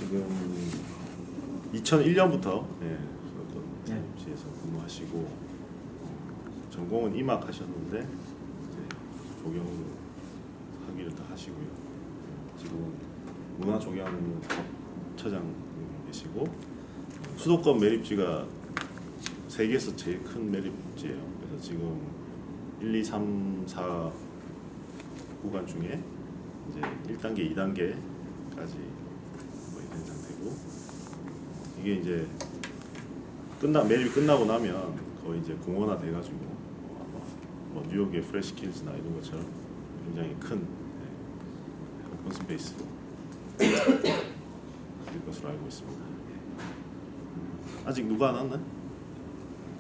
지금 2001년부터 수도권메립지에서 근무하시고 전공은 이막 하셨는데 이제 조경 학위를 다 하시고요. 지금 문화조경처장 계시고 수도권 매립지가 세계에서 제일 큰 매립지예요. 그래서 지금 1, 2, 3, 4 구간 중에 이제 1단계, 2단계까지 된 상태고 이게 이제 매립이 끝나고 나면 거의 이제 공원화 돼가지고 뭐 뉴욕의 프레시킬즈나 이런 것처럼 굉장히 큰 오픈 스페이스로 될 것으로 알고 있습니다. 아직 누가 안 왔나?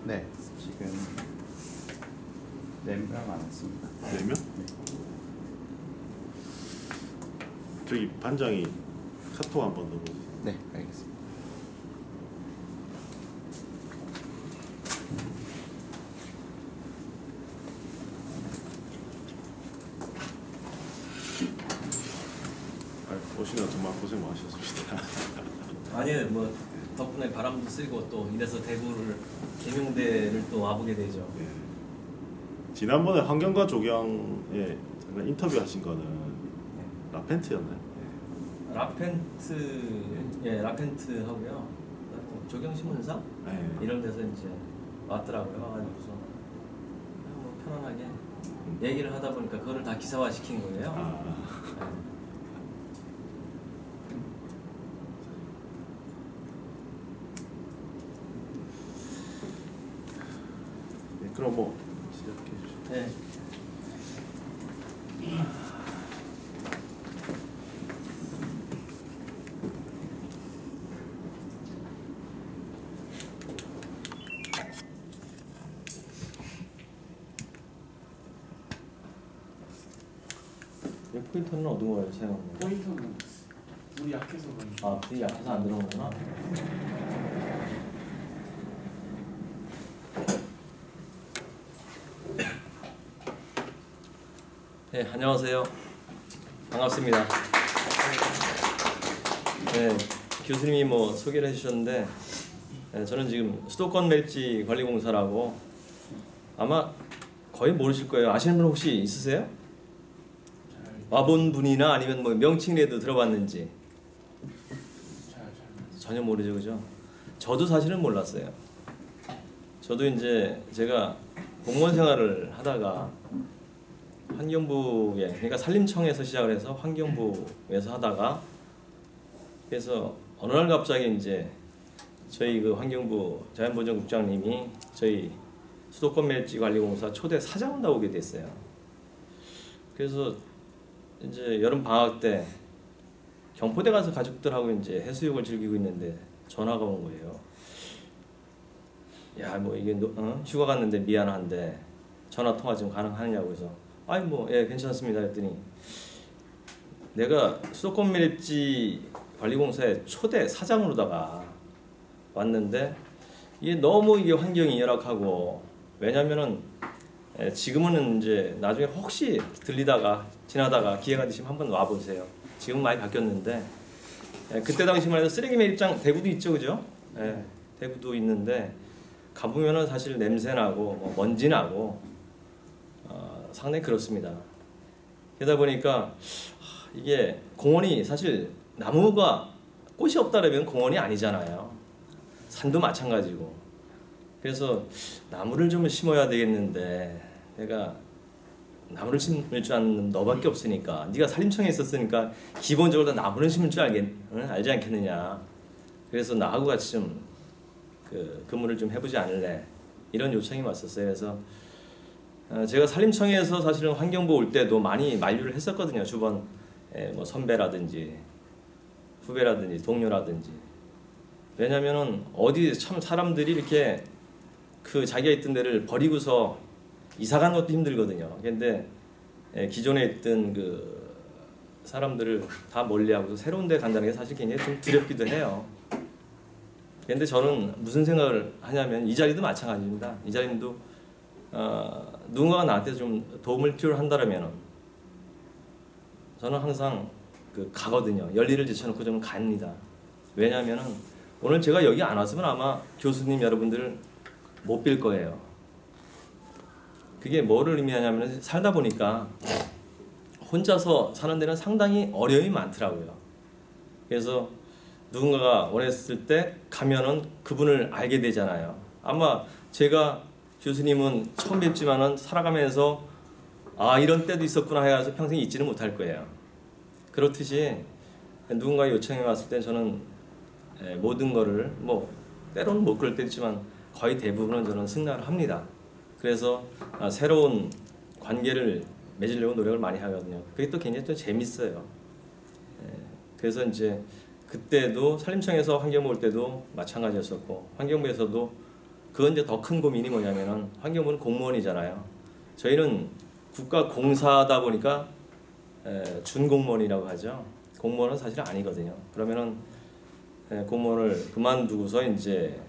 네, 지금 4명 안 왔습니다. 4명? 네. 저기 반장이 카톡 한번 더 보세요. 네, 알겠습니다. 오시느라 정말 고생 많으셨습니다. 아니요, 뭐 덕분에 바람도 쐬고 또 이래서 대구를 계명대를 또 와보게 되죠. 네. 지난번에 환경과 조경에 잠깐 인터뷰 하신 거는 라펜트였나요? 라펜트, 라펜트 하고요. 조경신문사 이런 데서 이제 왔더라고요. 와가지고서 뭐 편안하게 얘기를 하다 보니까 그거를 다 기사화 시킨 거예요. 네, 그럼 뭐 시작해 주시죠. 네. 포인터는 어떤 걸 사용하는 거예요? 포인터는 물이 약해서 그런지. 아, 불이 약해서 안 들어오구나. 네, 안녕하세요. 반갑습니다. 네, 교수님이 뭐 소개를 해주셨는데 저는 지금 수도권 매립지 관리공사라고 아마 거의 모르실 거예요. 아시는 분 혹시 있으세요? 와본 분이나 아니면 뭐 명칭이라도 들어봤는지 전혀 모르죠, 그죠? 저도 사실은 몰랐어요. 저도 이제 제가 공무원 생활을 하다가 환경부에, 그러니까 산림청에서 시작을 해서 환경부에서 하다가 그래서 어느 날 갑자기 이제 저희 그 환경부 자연보전국장님이 저희 수도권 매립지 관리공사 초대 사장을 나오게 됐어요. 그래서 이제 여름 방학 때 경포대 가서 가족들하고 이제 해수욕을 즐기고 있는데 전화가 온 거예요. 야, 뭐 이게 휴가 갔는데 미안한데 전화 통화 좀 가능하냐고 해서 아니 뭐 예 괜찮습니다 했더니 내가 수도권 매립지 관리공사의 초대 사장으로다가 왔는데 이게 너무 이게 환경이 열악하고 왜냐면은 지금은 이제 나중에 혹시 지나다가 기회가 되시면 한번 와보세요. 지금 많이 바뀌었는데 그때 당시만 해도 쓰레기 매립장 대구도 있죠, 그죠? 대구도 있는데 가보면은 사실 냄새 나고 뭐 먼지 나고 상당히 그렇습니다. 그러다 보니까 이게 공원이 사실 나무가 꽃이 없다라면 공원이 아니잖아요. 산도 마찬가지고. 그래서 나무를 좀 심어야 되겠는데 내가 나무를 심을 줄 아는 너밖에 없으니까 네가 산림청에 있었으니까 기본적으로 다 나무를 심을 줄 알지 않겠느냐. 그래서 나하고 같이 좀 근무를 좀 해보지 않을래 이런 요청이 왔었어요. 그래서 제가 산림청에서 사실은 환경부 올 때도 많이 만류를 했었거든요. 주변 뭐 선배라든지 후배라든지 동료라든지. 왜냐면은 어디 참 사람들이 이렇게 자기가 있던 데를 버리고서 이사 가는 것도 힘들거든요. 근데 기존에 있던 그 사람들을 다 멀리하고서 새로운 데 간다는 게 사실 굉장히 좀 두렵기도 해요. 근데 저는 무슨 생각을 하냐면 이 자리도 마찬가지입니다. 이 자리도 누군가가 나한테 좀 도움을 필요한다면은 저는 항상 가거든요. 열일을 제쳐놓고 좀 갑니다. 왜냐하면은 오늘 제가 여기 안 왔으면 아마 교수님 여러분들 못 뵐 거예요. 그게 뭐를 의미하냐면 살다 보니까 혼자서 사는 데는 상당히 어려움이 많더라고요. 그래서 누군가가 원했을 때 가면은 그분을 알게 되잖아요. 아마 제가 교수님은 처음 뵙지만은 살아가면서 아 이런 때도 있었구나 해서 평생 잊지는 못할 거예요. 그렇듯이 누군가 요청이 왔을 때 저는 모든 거를 뭐 때로는 못 그럴 때도 있지만 거의 대부분은 저는 승낙을 합니다. 그래서 새로운 관계를 맺으려고 노력을 많이 하거든요. 그게 또 굉장히 또 재밌어요. 그래서 이제 그때도 산림청에서 환경부 올 때도 마찬가지였었고 환경부에서도 그건 이제 더 큰 고민이 뭐냐면은 환경부는 공무원이잖아요. 저희는 국가 공사다 보니까 준공무원이라고 하죠. 공무원은 사실 아니거든요. 그러면은 공무원을 그만두고서 이제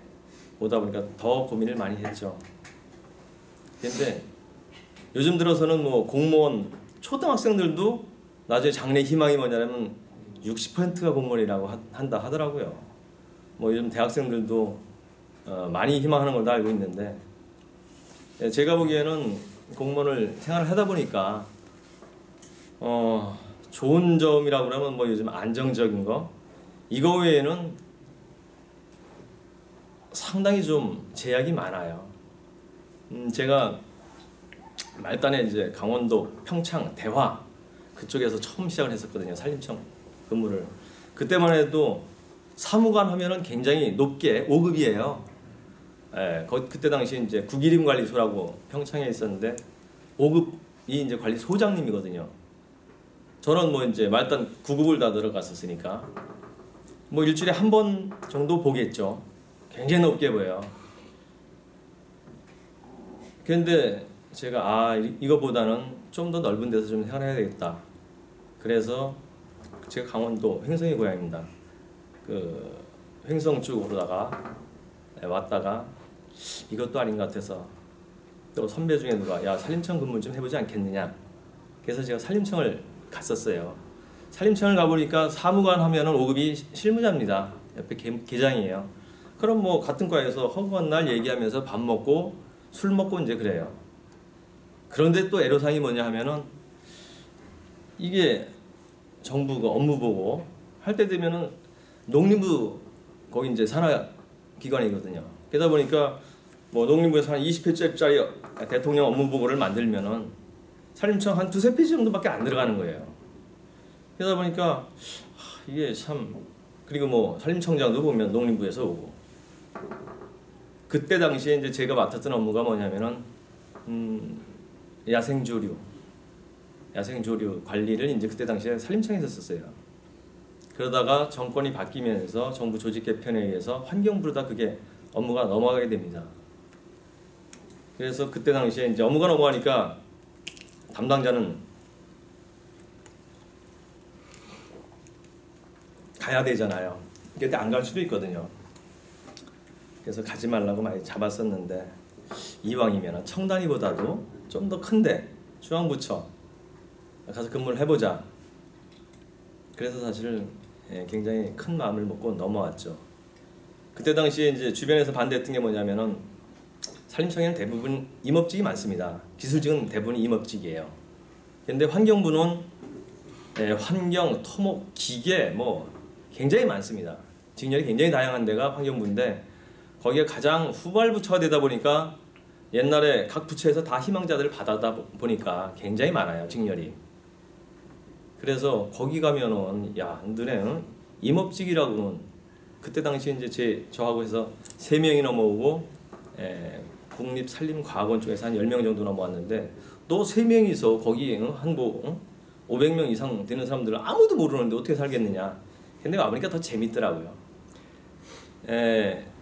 오다 보니까 더 고민을 많이 했죠. 근데 요즘 들어서는 뭐 공무원 초등학생들도 나중에 장래 희망이 뭐냐면 60%가 공무원이라고 한다 하더라고요. 뭐 요즘 대학생들도 많이 희망하는 걸로 알고 있는데 제가 보기에는 공무원을 생활을 하다 보니까 좋은 점이라고 그러면 뭐 요즘 안정적인 거 이거 외에는 상당히 좀 제약이 많아요. 제가 말단에 이제 강원도 평창 대화 그쪽에서 처음 시작을 했었거든요. 산림청 근무를. 그때만 해도 사무관 하면은 굉장히 높게 5급이에요. 그때 당시 이제 국일임관리소라고 평창에 있었는데 5급이 이제 관리소장님이거든요. 저는 뭐 이제 말단 9급을 다 들어갔었으니까 뭐 일주일에 한 번 정도 보겠죠. 굉장히 높게 보여요. 그런데 제가 이거보다는 좀 더 넓은 데서 좀 생활해야 되겠다. 그래서 제가 강원도 횡성이 고향입니다. 그 횡성 쪽으로다가 왔다가 이것도 아닌 것 같아서 또 선배 중에 누가 야 산림청 근무 좀 해보지 않겠느냐. 그래서 제가 산림청을 갔었어요. 산림청을 가보니까 사무관 하면은 5급이 실무자입니다. 옆에 계장이에요. 그럼 뭐 같은 과에서 허구한 날 얘기하면서 밥 먹고 술 먹고 이제 그래요. 그런데 또 애로사항이 뭐냐 하면은 이게 정부가 업무 보고 할 때 되면은 농림부 거기 이제 산하기관이거든요. 그러다 보니까 뭐 농림부에서 한 20페이지짜리 대통령 업무 보고를 만들면은 산림청 한 2-3페이지 정도밖에 안 들어가는 거예요. 그러다 보니까 이게 참 그리고 뭐 산림청장도 보면 농림부에서 오고 그때 당시에 이제 제가 맡았던 업무가 뭐냐면은 야생조류 관리를 이제 그때 당시에 산림청에서 했었어요. 그러다가 정권이 바뀌면서 정부 조직 개편에 의해서 환경부로 다 그게 업무가 넘어가게 됩니다. 그래서 그때 당시에 이제 업무가 넘어가니까 담당자는 가야 되잖아요. 그때 안 갈 수도 있거든요. 그래서 가지 말라고 많이 잡았었는데 이왕이면 청단위보다도 좀 더 큰데 중앙부처 가서 근무를 해보자. 그래서 사실 굉장히 큰 마음을 먹고 넘어왔죠. 그때 당시에 이제 주변에서 반대했던 게 뭐냐면은 산림청에는 대부분 임업직이 많습니다. 기술직은 대부분 임업직이에요. 근데 환경부는 환경, 토목, 기계 뭐 굉장히 많습니다. 직렬이 굉장히 다양한 데가 환경부인데 거기에 가장 후발부처가 되다 보니까 옛날에 각 부처에서 다 희망자들을 받아다 보니까 굉장히 많아요. 직렬이. 그래서 거기 가면은 야 너네 임업직이라고는 그때 당시 이제 저하고 해서 3명이 넘어오고 국립산림과학원 쪽에서 한 10명 정도 넘어왔는데 또 3명이서 거기 한 500명 이상 되는 사람들은 아무도 모르는데 어떻게 살겠느냐. 근데 와보니까 더 재밌더라고요.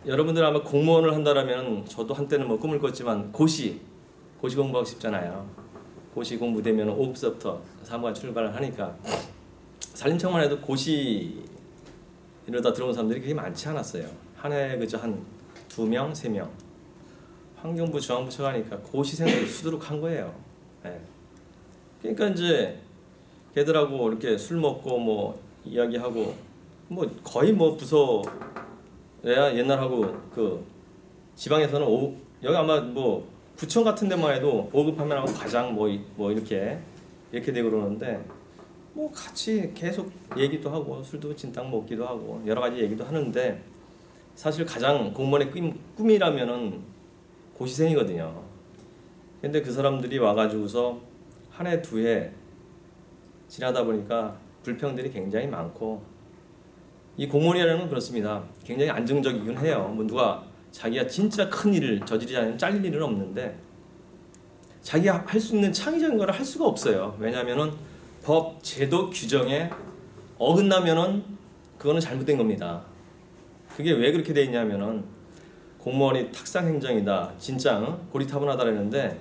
여러분들 아마 공무원을 한다라면 저도 한때는 뭐 꿈을 꿨지만 고시 공부하고 싶잖아요. 고시 공부되면 5급서부터 사무관 출발을 하니까 산림청만 해도 고시 이러다 들어온 사람들이 그렇게 많지 않았어요. 한 해에 그저 한 2명, 3명. 환경부, 중앙부처 가니까 고시생들이 수두룩한 거예요. 그러니까 이제 걔들하고 이렇게 술 먹고 뭐 이야기하고 뭐 거의 뭐 부서야 옛날하고 그 지방에서는 여기 아마 뭐 구청 같은 데만 해도 5급 하면 과장 뭐 이렇게 되고 그러는데 뭐 같이 계속 얘기도 하고 술도 진탕 먹기도 하고 여러 가지 얘기도 하는데 사실 가장 공무원의 꿈이라면은 고시생이거든요. 근데 그 사람들이 와가지고서 한 해 두 해 지나다 보니까 불평들이 굉장히 많고 이 공무원이라는 건 그렇습니다. 굉장히 안정적이긴 해요. 뭐 누가 자기가 진짜 큰 일을 저지르지 않으면 잘릴 일은 없는데 자기가 할 수 있는 창의적인 걸 할 수가 없어요. 왜냐하면은 법, 제도, 규정에 어긋나면은 그거는 잘못된 겁니다. 그게 왜 그렇게 돼 있냐면은 공무원이 탁상행정이다, 진짜 고리타분하다라는데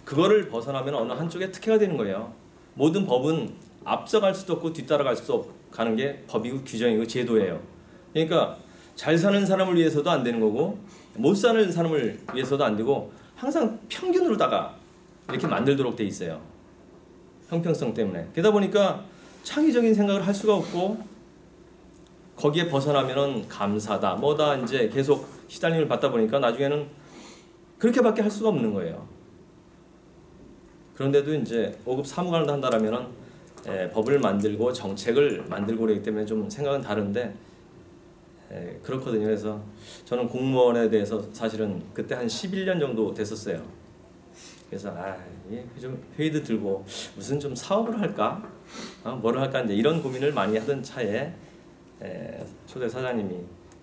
그거를 벗어나면 어느 한쪽에 특혜가 되는 거예요. 모든 법은 앞서갈 수도 없고 뒤따라갈 수도 없고 가는 게 법이고 규정이고 제도예요. 그러니까 잘 사는 사람을 위해서도 안 되는 거고 못 사는 사람을 위해서도 안 되고 항상 평균으로다가 이렇게 만들도록 돼 있어요. 형평성 때문에. 그러다 보니까 창의적인 생각을 할 수가 없고 거기에 벗어나면은 감사다 뭐다 이제 계속 시달림을 받다 보니까 나중에는 그렇게밖에 할 수가 없는 거예요. 그런데도 이제 5급 사무관을 한다라면은 법을 만들고 정책을 만들고 그러기 때문에 좀 생각은 다른데 그렇거든요. 그래서 저는 공무원에 대해서 사실은 그때 한 11년 정도 됐었어요. 그래서 좀 회의도 들고 무슨 좀 사업을 할까, 뭐를 할까 이제 이런 고민을 많이 하던 차에 초대 사장님이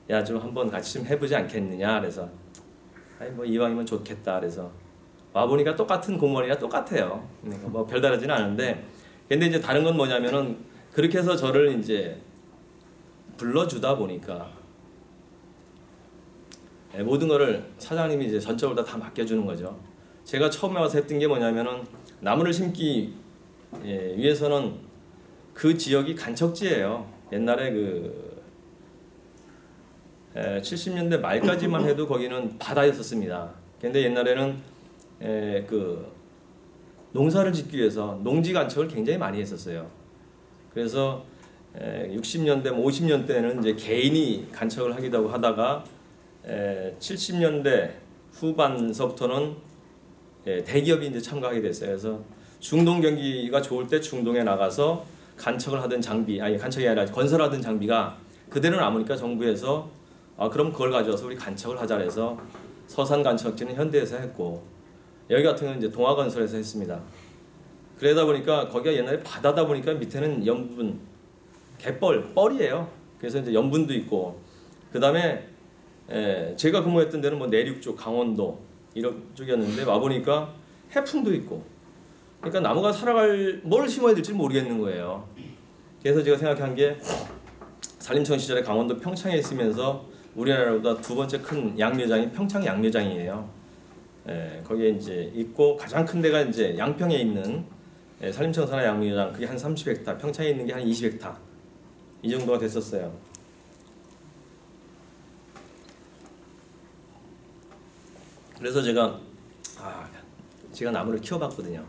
야 좀 한번 같이 좀 해보지 않겠느냐. 그래서 뭐 이왕이면 좋겠다. 그래서 와 보니까 똑같은 공무원이랑 똑같아요. 그러니까 뭐 별다르지는 않은데 근데 이제 다른 건 뭐냐면은 그렇게 해서 저를 이제 불러주다 보니까 모든 거를 사장님이 이제 전적으로 다 맡겨주는 거죠. 제가 처음에 와서 했던 게 뭐냐면은 나무를 심기 위해서는 그 지역이 간척지예요. 옛날에 70년대 말까지만 해도 거기는 바다였었습니다. 근데 옛날에는 그 농사를 짓기 위해서 농지 간척을 굉장히 많이 했었어요. 그래서 60년대, 50년대에는 이제 개인이 간척을 하기도 하다가 70년대 후반서부터는 대기업이 이제 참가하게 됐어요. 그래서 중동 경기가 좋을 때 중동에 나가서 간척을 하던 장비, 간척이 아니라 건설하던 장비가 그대로 남으니까 정부에서 그럼 그걸 가져와서 우리 간척을 하자 해서 서산 간척지는 현대에서 했고 여기 같은 경우는 이제 동아건설에서 했습니다. 그러다 보니까 거기가 옛날에 바다다 보니까 밑에는 염분, 뻘이에요. 그래서 이제 염분도 있고 그 다음에 제가 근무했던 데는 뭐 내륙 쪽 강원도 이런 쪽이었는데 와 보니까 해풍도 있고 그러니까 나무가 살아갈 뭘 심어야 될지 모르겠는 거예요. 그래서 제가 생각한 게 산림청 시절에 강원도 평창에 있으면서 우리나라보다 두 번째 큰 양묘장이 평창 양묘장이에요. 거기에 이제 있고 가장 큰 데가 이제 양평에 있는 산림청 산하 양묘장 그게 한 30헥타, 평창에 있는 게 한 20헥타 이 정도가 됐었어요. 그래서 제가 나무를 키워봤거든요.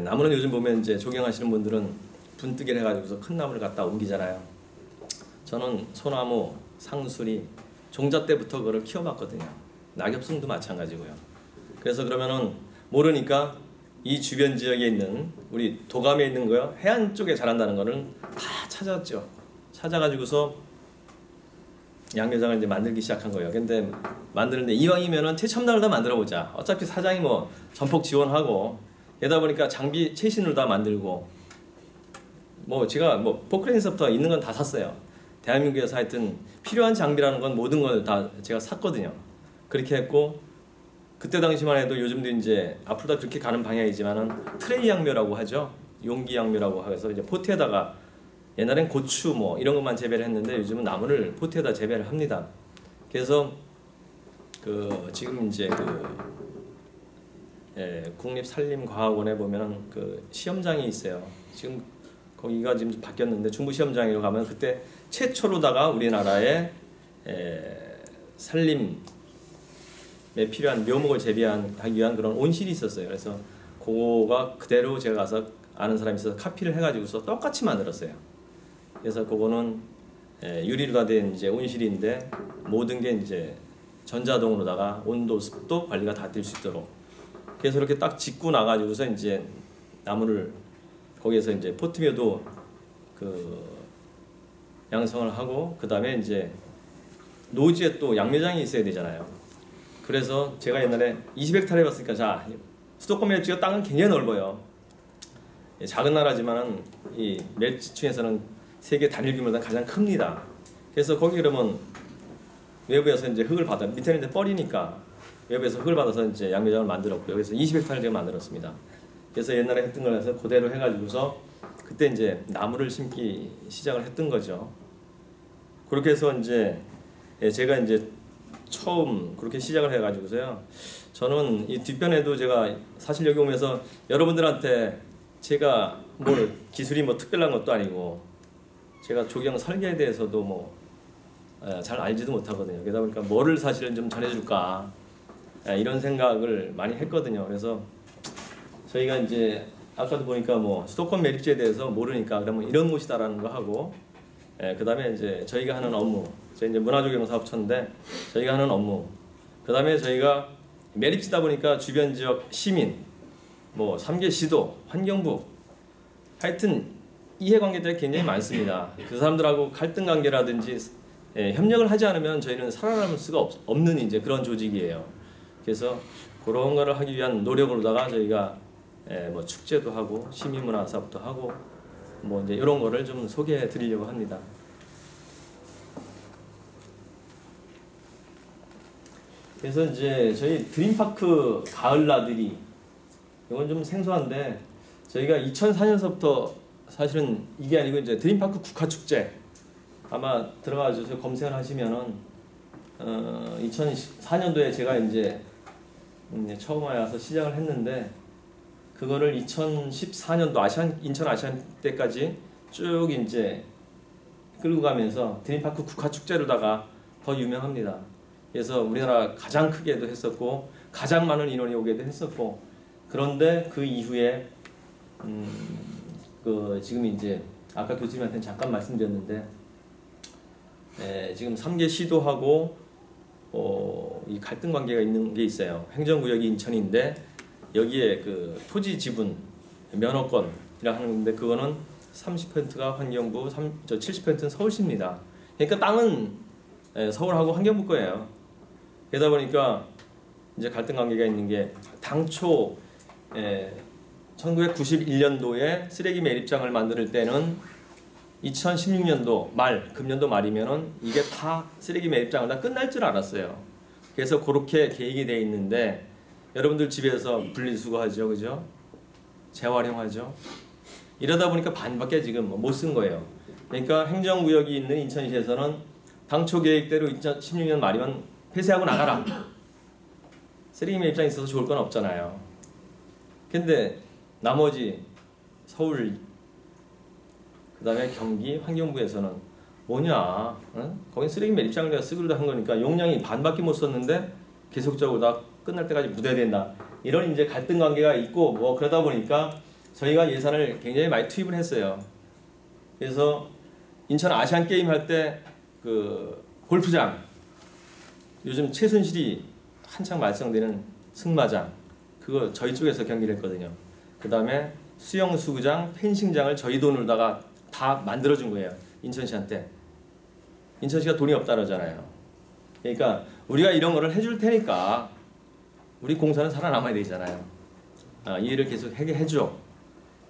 나무는 요즘 보면 이제 조경하시는 분들은 분뜨기를 해가지고서 큰 나무를 갖다 옮기잖아요. 저는 소나무, 상수리, 종자 때부터 그걸 키워봤거든요. 낙엽송도 마찬가지고요. 그래서 그러면은 모르니까 이 주변 지역에 있는 우리 도감에 있는 거요 해안 쪽에 자란다는 거를 다 찾았죠. 찾아가지고서 양묘장을 이제 만들기 시작한 거예요. 근데 만드는데 이왕이면은 최첨단을 다 만들어보자. 어차피 사장이 뭐 전폭 지원하고 게다 보니까 장비 최신을 다 만들고 뭐 제가 뭐 포크레인서부터 있는 건 다 샀어요. 대한민국에서 하여튼 필요한 장비라는 건 모든 걸 다 제가 샀거든요. 그렇게 했고 그때 당시만 해도 요즘도 이제 앞으로 다 그렇게 가는 방향이지만은 트레이 양묘라고 하죠. 용기 양묘라고 해서 이제 포트에다가 옛날엔 고추 뭐 이런 것만 재배를 했는데 요즘은 나무를 포트에다 재배를 합니다. 그래서 지금 이제 국립산림과학원에 보면은 시험장이 있어요. 지금 거기가 지금 바뀌었는데 중부 시험장으로 가면 그때 최초로다가 우리나라에 산림에 필요한 묘목을 재배하기 위한 그런 온실이 있었어요. 그래서 그거가 그대로 제가 가서 아는 사람이 있어서 카피를 해가지고서 똑같이 만들었어요. 그래서 그거는 유리로 다 된 이제 온실인데 모든 게 이제 전자동으로다가 온도, 습도 관리가 다 될 수 있도록 그래서 이렇게 딱 짓고 나가지고서 이제 나무를 거기에서 이제 포트미어도 그 양성을 하고 그 다음에 이제 노지에 또 양매장이 있어야 되잖아요. 그래서 제가 옛날에 20헥타르 해봤으니까 자 수도권 멜지가 땅은 굉장히 넓어요. 작은 나라지만은 이 멜지층에서는 세계 단일 규모보다 가장 큽니다. 그래서 거기 그러면 외부에서 이제 흙을 받아 밑에는 이제 뻘이니까 외부에서 흙을 받아서 이제 양매장을 만들었고요. 그래서 20헥타르를 제가 만들었습니다. 그래서 옛날에 했던 걸 해서 그대로 해가지고서 그때 이제 나무를 심기 시작을 했던 거죠. 그렇게 해서 이제 제가 이제 처음 그렇게 시작을 해가지고서요. 저는 이 뒷변에도 제가 사실 여기 오면서 여러분들한테 제가 뭘 기술이 뭐 특별한 것도 아니고 제가 조경 설계에 대해서도 뭐 잘 알지도 못하거든요. 그러다 보니까 뭐를 사실은 좀 전해줄까 이런 생각을 많이 했거든요. 그래서 저희가 이제 아까도 보니까 뭐 수도권 매립지에 대해서 모르니까 그러면 이런 곳이다라는 거 하고 그다음에 이제 저희가 하는 업무 저희 이제 문화조경사업처인데 저희가 하는 업무 그다음에 저희가 매립지다 보니까 주변 지역 시민 뭐 3개 시도 환경부 하여튼 이해관계자가 굉장히 많습니다. 그 사람들하고 갈등 관계라든지 협력을 하지 않으면 저희는 살아남을 수가 없는 이제 그런 조직이에요. 그래서 그런 거를 하기 위한 노력으로다가 저희가 뭐 축제도 하고 시민문화사업도 하고 뭐 이제 이런 거를 좀 소개해 드리려고 합니다. 그래서 이제 저희 드림파크 가을 나들이 이건 좀 생소한데 저희가 2004년서부터 사실은 이게 아니고 이제 드림파크 국화축제 아마 들어가서 검색을 하시면은 2004년도에 제가 이제 처음 와서 시작을 했는데 그거를 2014년도 인천 아시안 때까지 쭉 이제 끌고 가면서 드림파크 국화축제로다가 더 유명합니다. 그래서 우리나라 가장 크게도 했었고 가장 많은 인원이 오게도 했었고 그런데 그 이후에 그 지금 이제 아까 교수님한테 잠깐 말씀드렸는데 지금 3개 시도하고 이 갈등 관계가 있는 게 있어요. 행정구역이 인천인데 여기에 그 토지 지분 면허권이라 하는 건데 그거는 30%가 환경부, 70%는 서울시입니다. 그러니까 땅은 서울하고 환경부 거예요. 그러다 보니까 이제 갈등 관계가 있는 게 당초 1991년도에 쓰레기 매립장을 만들 때는 2016년도 말, 금년도 말이면은 이게 다 쓰레기 매립장을 다 끝날 줄 알았어요. 그래서 그렇게 계획이 돼 있는데 여러분들 집에서 분리수거하죠, 그죠? 재활용하죠. 이러다 보니까 반밖에 지금 못 쓴 거예요. 그러니까 행정구역이 있는 인천시에서는 당초 계획대로 2016년 말이면 폐쇄하고 나가라. 쓰레기 매립장이 있어서 좋을 건 없잖아요. 근데 나머지 서울 그다음에 경기 환경부에서는 뭐냐, 응? 거기 쓰레기 매립장을 내가 쓰기로 한 거니까 용량이 반밖에 못 썼는데 계속적으로 다 끝날 때까지 묻어야 된다. 이런 이제 갈등 관계가 있고 뭐 그러다 보니까 저희가 예산을 굉장히 많이 투입을 했어요. 그래서 인천 아시안 게임 할 때 그 골프장 요즘 최순실이 한창 말썽되는 승마장 그거 저희 쪽에서 경기를 했거든요. 그다음에 수영 수구장, 펜싱장을 저희 돈으로다가 다 만들어준 거예요. 인천시한테. 인천시가 돈이 없다 그러잖아요. 그러니까 우리가 이런 거를 해줄 테니까 우리 공사는 살아남아야 되잖아요. 이해를 계속 하게 해줘.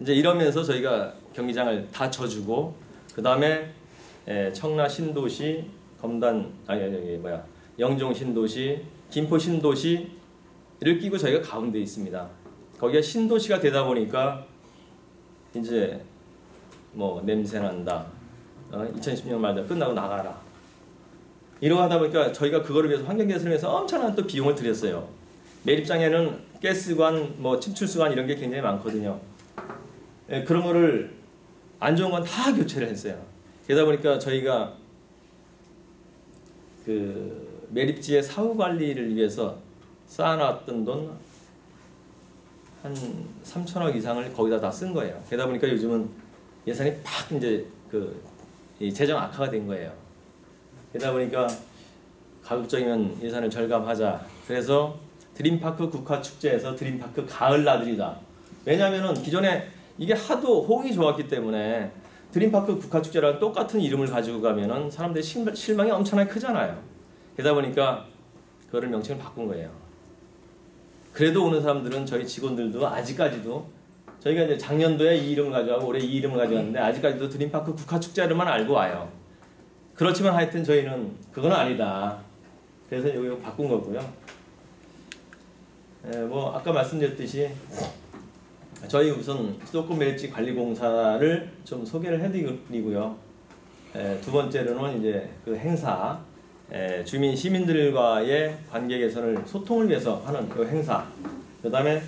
이제 이러면서 저희가 경기장을 다 져주고 그 다음에 청라 신도시, 검단 영종 신도시, 김포 신도시를 끼고 저희가 가운데 있습니다. 거기가 신도시가 되다 보니까 이제 뭐 냄새 난다. 2010년 말에 끝나고 나가라. 이러고 하다 보니까 저희가 그거를 위해서 환경개선을 위해서 엄청난 또 비용을 들였어요. 매립장에는 가스관, 뭐 침출수관 이런 게 굉장히 많거든요. 그런 거를 안 좋은 건 다 교체를 했어요. 그러다 보니까 저희가 그 매립지의 사후 관리를 위해서 쌓아놨던 돈 한 3천억 이상을 거기다 다 쓴 거예요. 그러다 보니까 요즘은 예산이 팍 이제 그 재정 악화가 된 거예요. 그러다 보니까 가급적이면 예산을 절감하자. 그래서 드림파크 국화축제에서 드림파크 가을 나들이다. 왜냐하면은 기존에 이게 하도 호응이 좋았기 때문에 드림파크 국화축제랑 똑같은 이름을 가지고 가면은 사람들의 실망이 엄청나게 크잖아요. 그러다 보니까 그거를 명칭을 바꾼 거예요. 그래도 오는 사람들은 저희 직원들도 아직까지도 저희가 이제 작년도에 이 이름을 가져가고 올해 이 이름을 가져갔는데 아직까지도 드림파크 국화축제로만 알고 와요. 그렇지만 하여튼 저희는 그건 아니다. 그래서 여기 바꾼 거고요. 뭐 아까 말씀드렸듯이 저희 우선 수도권 매립지 관리공사를 좀 소개를 해드리고요. 두 번째로는 이제 그 행사, 주민 시민들과의 관계 개선을 소통을 위해서 하는 그 행사. 그다음에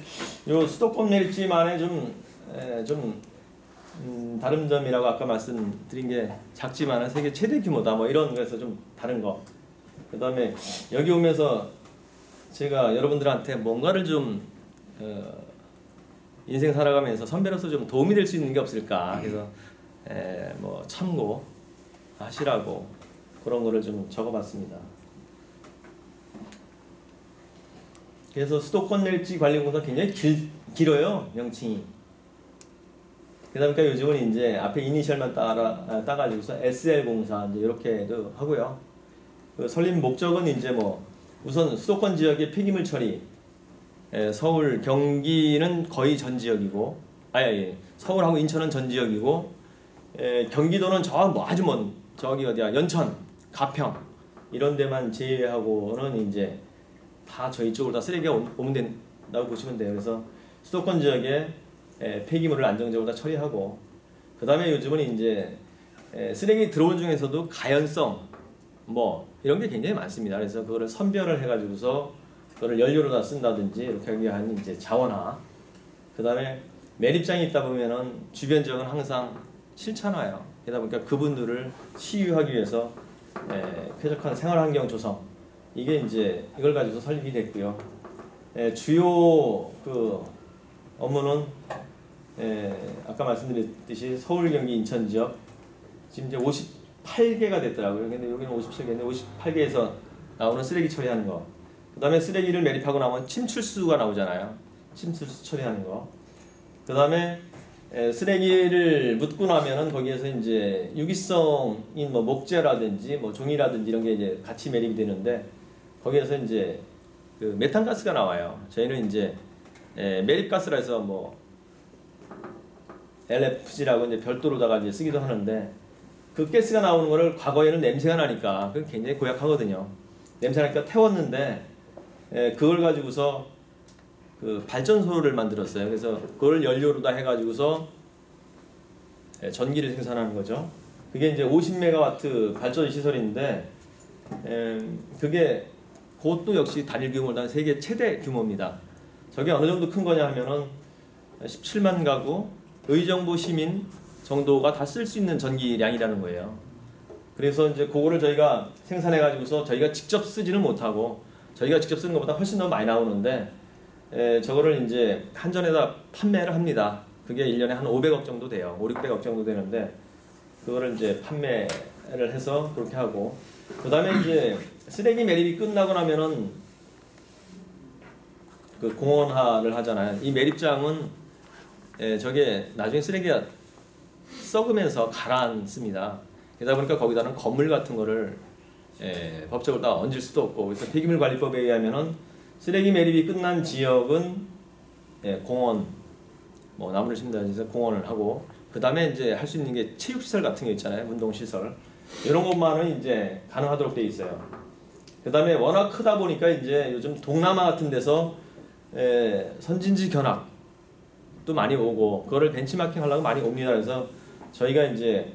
요 수도권 매립지만의 좀 다른 점이라고 아까 말씀드린 게 작지만은 세계 최대 규모다. 뭐 이런 거에서 좀 다른 거. 그다음에 여기 오면서 제가 여러분들한테 뭔가를 좀 인생 살아가면서 선배로서 좀 도움이 될 수 있는 게 없을까. 그래서 뭐 참고하시라고 그런 거를 좀 적어봤습니다. 그래서 수도권 매립지 관리공사 굉장히 길어요, 명칭이. 그러니까 요즘은 이제 앞에 이니셜만 따가지고서 SL공사 이제 이렇게도 하고요. 그 설립 목적은 이제 뭐 우선 수도권 지역의 폐기물 처리, 서울, 경기는 거의 전 지역이고, 서울하고 인천은 전 지역이고, 경기도는 뭐 아주 먼 저기 어디야 연천, 가평 이런 데만 제외하고는 이제 다 저희 쪽으로 다 쓰레기가 오면 된다고 보시면 돼요. 그래서 수도권 지역에 폐기물을 안정적으로 다 처리하고, 그 다음에 요즘은 이제 쓰레기 들어온 중에서도 가연성 뭐 이런 게 굉장히 많습니다. 그래서 그거를 선별을 해가지고서 그거를 연료로 다 쓴다든지 이렇게 하기 위한 이제 자원화. 그 다음에 매립장이 있다 보면은 주변 지역은 항상 싫잖아요. 그러다 보니까 그분들을 치유하기 위해서 쾌적한 생활환경 조성. 이게 이제 이걸 가지고 설립이 됐고요. 주요 그 업무는 아까 말씀드렸듯이 서울, 경기, 인천 지역 지금 이제 58개가 됐더라고요. 근데 여기는 57개인데 58개에서 나오는 쓰레기 처리하는 거. 그다음에 쓰레기를 매립하고 나면 침출수가 나오잖아요. 침출수 처리하는 거. 그다음에 쓰레기를 묻고 나면은 거기에서 이제 유기성인 뭐 목재라든지 뭐 종이라든지 이런 게 이제 같이 매립이 되는데 거기에서 이제 그 메탄가스가 나와요. 저희는 이제 매립가스라 해서 뭐 LFG라고 이제 별도로다가 이제 쓰기도 하는데 그 가스가 나오는 거를 과거에는 냄새가 나니까 그건 굉장히 고약하거든요. 냄새 나니까 태웠는데 그걸 가지고서 그 발전소를 만들었어요. 그래서 그걸 연료로다 해가지고서 전기를 생산하는 거죠. 그게 이제 50메가와트 발전 시설인데 그게 그것도 역시 단일 규모로 세계 최대 규모입니다. 저게 어느 정도 큰 거냐 하면은 17만 가구 의정부 시민 정도가 다 쓸 수 있는 전기량이라는 거예요. 그래서 이제 그거를 저희가 생산해 가지고서 저희가 직접 쓰지는 못하고 저희가 직접 쓰는 것보다 훨씬 더 많이 나오는데 저거를 이제 한전에다 판매를 합니다. 그게 1년에 한 500억 정도 돼요. 500~600억 정도 되는데 그거를 이제 판매를 해서 그렇게 하고 그 다음에 이제 쓰레기 매립이 끝나고 나면은 그 공원화를 하잖아요. 이 매립장은 저게 나중에 쓰레기가 썩으면서 가라앉습니다. 그러다 보니까 거기다는 건물 같은 거를 법적으로 다 얹을 수도 없고 그래서 폐기물관리법에 의하면은 쓰레기 매립이 끝난 지역은 공원 뭐 나무를 심는다든지 공원을 하고 그 다음에 이제 할 수 있는 게 체육시설 같은 게 있잖아요. 운동시설 이런 것만은 이제 가능하도록 돼 있어요. 그 다음에 워낙 크다 보니까 이제 요즘 동남아 같은 데서 선진지 견학도 많이 오고 그거를 벤치마킹 하려고 많이 옵니다. 그래서 저희가 이제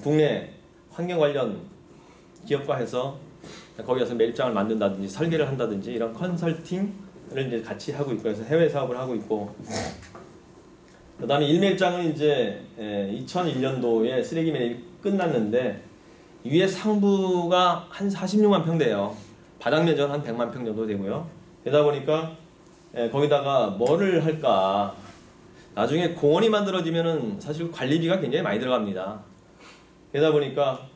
국내 환경 관련 기업과 해서 거기 가서 매립장을 만든다든지 설계를 한다든지 이런 컨설팅을 이제 같이 하고 있고 그래서 해외 사업을 하고 있고 그 다음에 1매립장은 이제 2001년도에 쓰레기 매립이 끝났는데 위에 상부가 한 46만 평 돼요. 바닥 면적은 한 100만 평 정도 되고요. 그러다 보니까 거기다가 뭐를 할까 나중에 공원이 만들어지면은 사실 관리비가 굉장히 많이 들어갑니다. 그러다 보니까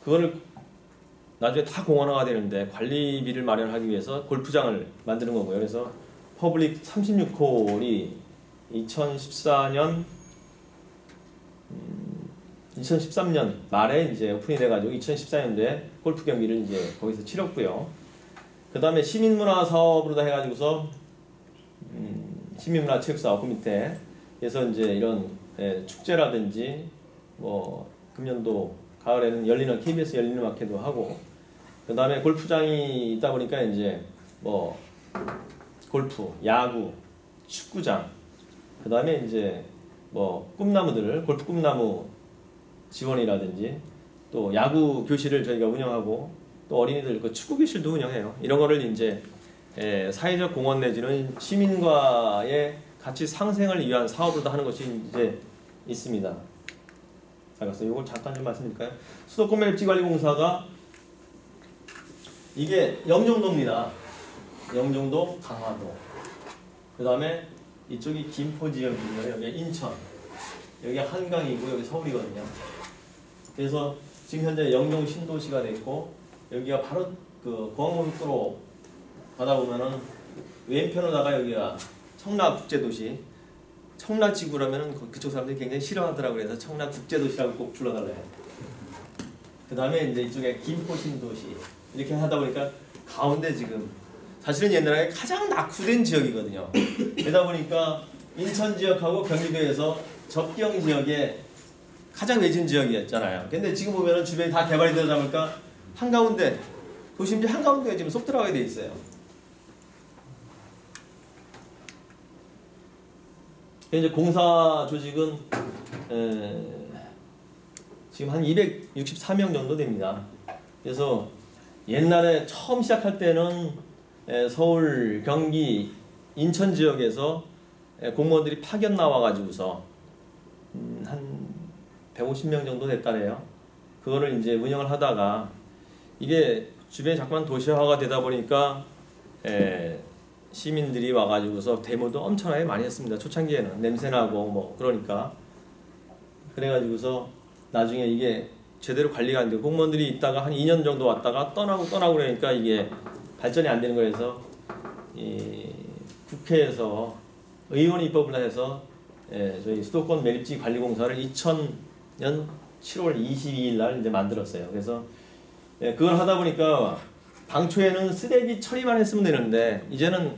그거를 나중에 다 공원화가 되는데 관리비를 마련하기 위해서 골프장을 만드는 거고요. 그래서 퍼블릭 36홀이 2013년 말에 이제 오픈이 돼가지고 2014년도에 골프 경기를 이제 거기서 치렀고요. 그 다음에 시민문화 사업으로 다 해가지고서 시민문화 체육사업 그 밑에 그래서 이제 이런 축제라든지 뭐 금년도 가을에는 열리는 KBS 열리는 마켓도 하고 그 다음에 골프장이 있다 보니까 이제 뭐 골프, 야구, 축구장 그 다음에 이제 뭐 꿈나무들 골프 꿈나무 지원이라든지 또 야구 교실을 저희가 운영하고 또 어린이들 그 축구 교실도 운영해요. 이런 거를 이제 사회적 공헌 내지는 시민과의 같이 상생을 위한 사업으로 하는 것이 이제 있습니다. 그래서 이걸 잠깐 좀 말씀드릴까요? 수도권 매립지관리공사가 이게 영종도입니다. 영종도, 강화도. 그 다음에 이쪽이 김포 지역이고요. 여기 인천. 여기 한강이고 여기 서울이거든요. 그래서 지금 현재 영종 신도시가 돼 있고 여기가 바로 그 공항고속도로 가다 보면은 왼편으로다가 여기가 청라국제도시. 청라지구라면은 그쪽 사람들이 굉장히 싫어하더라고요. 그래서 청라국제도시라고 꼭 불러달래요. 그 다음에 이제 이쪽에 김포 신도시 이렇게 하다 보니까 가운데 지금 사실은 옛날에 가장 낙후된 지역이거든요. 그러다 보니까 인천 지역하고 경기도에서 접경 지역에 가장 외진 지역이었잖아요. 근데 지금 보면은 주변이 다 개발이 되다 보니까 한가운데 도심지 한가운데에 지금 쏙 들어가게 돼 있어요. 이제 공사 조직은 지금 한 264명 정도 됩니다. 그래서 옛날에 처음 시작할 때는 서울, 경기, 인천 지역에서 공무원들이 파견 나와가지고서 한 150명 정도 됐다래요. 그거를 이제 운영을 하다가 이게 주변이 자꾸만 도시화가 되다 보니까 시민들이 와가지고서 데모도 엄청나게 많이 했습니다. 초창기에는 냄새나고 뭐 그러니까 그래가지고서 나중에 이게 제대로 관리가 안 되고 공무원들이 있다가 한 2년 정도 왔다가 떠나고 그러니까 이게 발전이 안 되는 거여서 이 국회에서 의원 입법을 해서 저희 수도권 매립지 관리공사를 2000년 7월 22일 날 이제 만들었어요. 그래서 그걸 하다 보니까 당초에는 쓰레기 처리만 했으면 되는데 이제는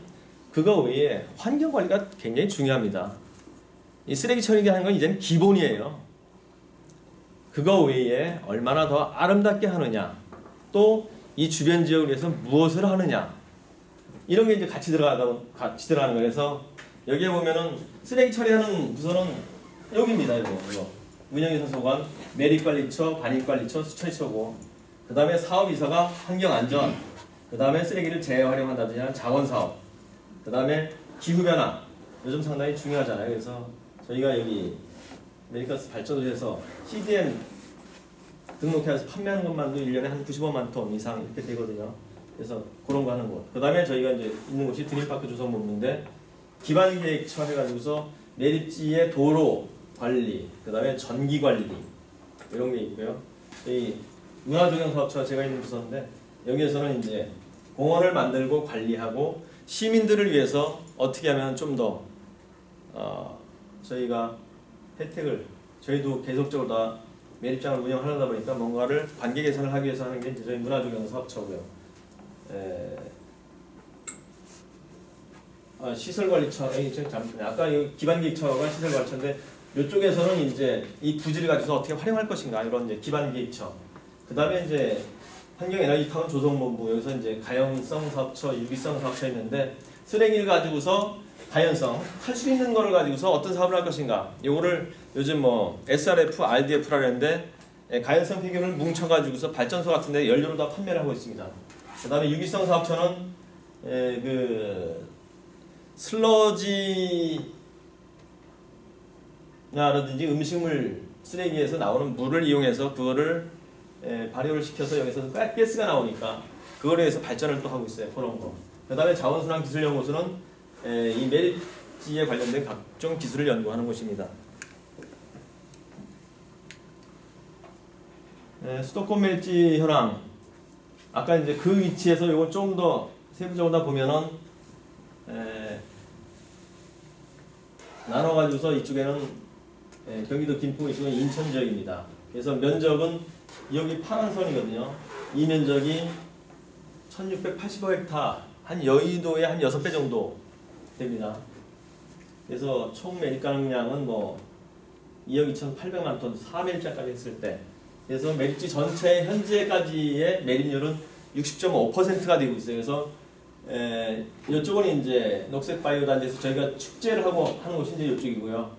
그거 외에 환경 관리가 굉장히 중요합니다. 이 쓰레기 처리하는 건 이제는 기본이에요. 그거 외에 얼마나 더 아름답게 하느냐, 또 이 주변 지역을 위해서 무엇을 하느냐, 이런 게 이제 같이 들어가는 거예요. 그래서 여기에 보면은 쓰레기 처리하는 부서는 여기입니다. 이거 운영이사 소관, 매립관리처, 반입관리처, 수처리처고, 그 다음에 사업이사가 환경안전, 그 다음에 쓰레기를 재활용한다든지 하는 자원사업, 그 다음에 기후변화, 요즘 상당히 중요하잖아요. 그래서 저희가 여기 메디카스 발전소에서 CDM 등록해서 판매하는 것만도 1년에 한 95만 톤 이상 이렇게 되거든요. 그래서 그런 거 하는 곳. 그 다음에 저희가 이제 있는 곳이 드림파크 조성본부인데 기반계획처 해가지고서 매립지의 도로 관리, 그 다음에 전기 관리 이런 게 있고요. 저희 문화조경사업처가 제가 있는 부서인데 여기에서는 이제 공원을 만들고 관리하고 시민들을 위해서 어떻게 하면 좀 더 저희가 혜택을 저희도 계속적으로 다 매립장을 운영하려다 보니까 뭔가를 관계 개선을 하기 위해서 하는 게 저희 문화조경사업처고요. 시설관리처, 아까 이 기반계획처가 시설관리처인데 이쪽에서는 이제 이 부지를 가지고서 어떻게 활용할 것인가 이런 이제 기반계획처. 그 다음에 이제 환경에너지타운 조성본부 여기서 이제 가연성 사업처, 유기성 사업처 있는데 쓰레기를 가지고서 가연성 할 수 있는 거를 가지고서 어떤 사업을 할 것인가. 요거를 요즘 뭐 SRF, RDF라는데 가연성 폐기물을 뭉쳐가지고서 발전소 같은데 연료를 다 판매를 하고 있습니다. 그 다음에 유기성 사업처는 그 슬러지나라든지 음식물 쓰레기에서 나오는 물을 이용해서 그거를 발효를 시켜서 여기서 가스가 나오니까 그거에 의해서 발전을 또 하고 있어요. 그런 거. 그 다음에 자원순환기술연구소는 이 매립지에 관련된 각종 기술을 연구하는 곳입니다. 수도권 매립지 현황. 아까 이제 그 위치에서 이걸 좀 더 세부적으로 다 보면은 나눠가지고서 이쪽에는 경기도 김포, 이쪽은 인천 지역입니다. 그래서 면적은 여기 파란 선이거든요. 이 면적이 1685헥타, 한 여의도의 한 6배 정도 됩니다. 그래서 총 매립 가능량은 뭐 2억 2,800만 톤 4매립장까지 했을 때, 그래서 매립지 전체 현재까지의 매립률은 60.5%가 되고 있어요. 그래서 이쪽은 이제 녹색 바이오 단지에서 저희가 축제를 하고 하는 곳이 이제 이쪽이고요.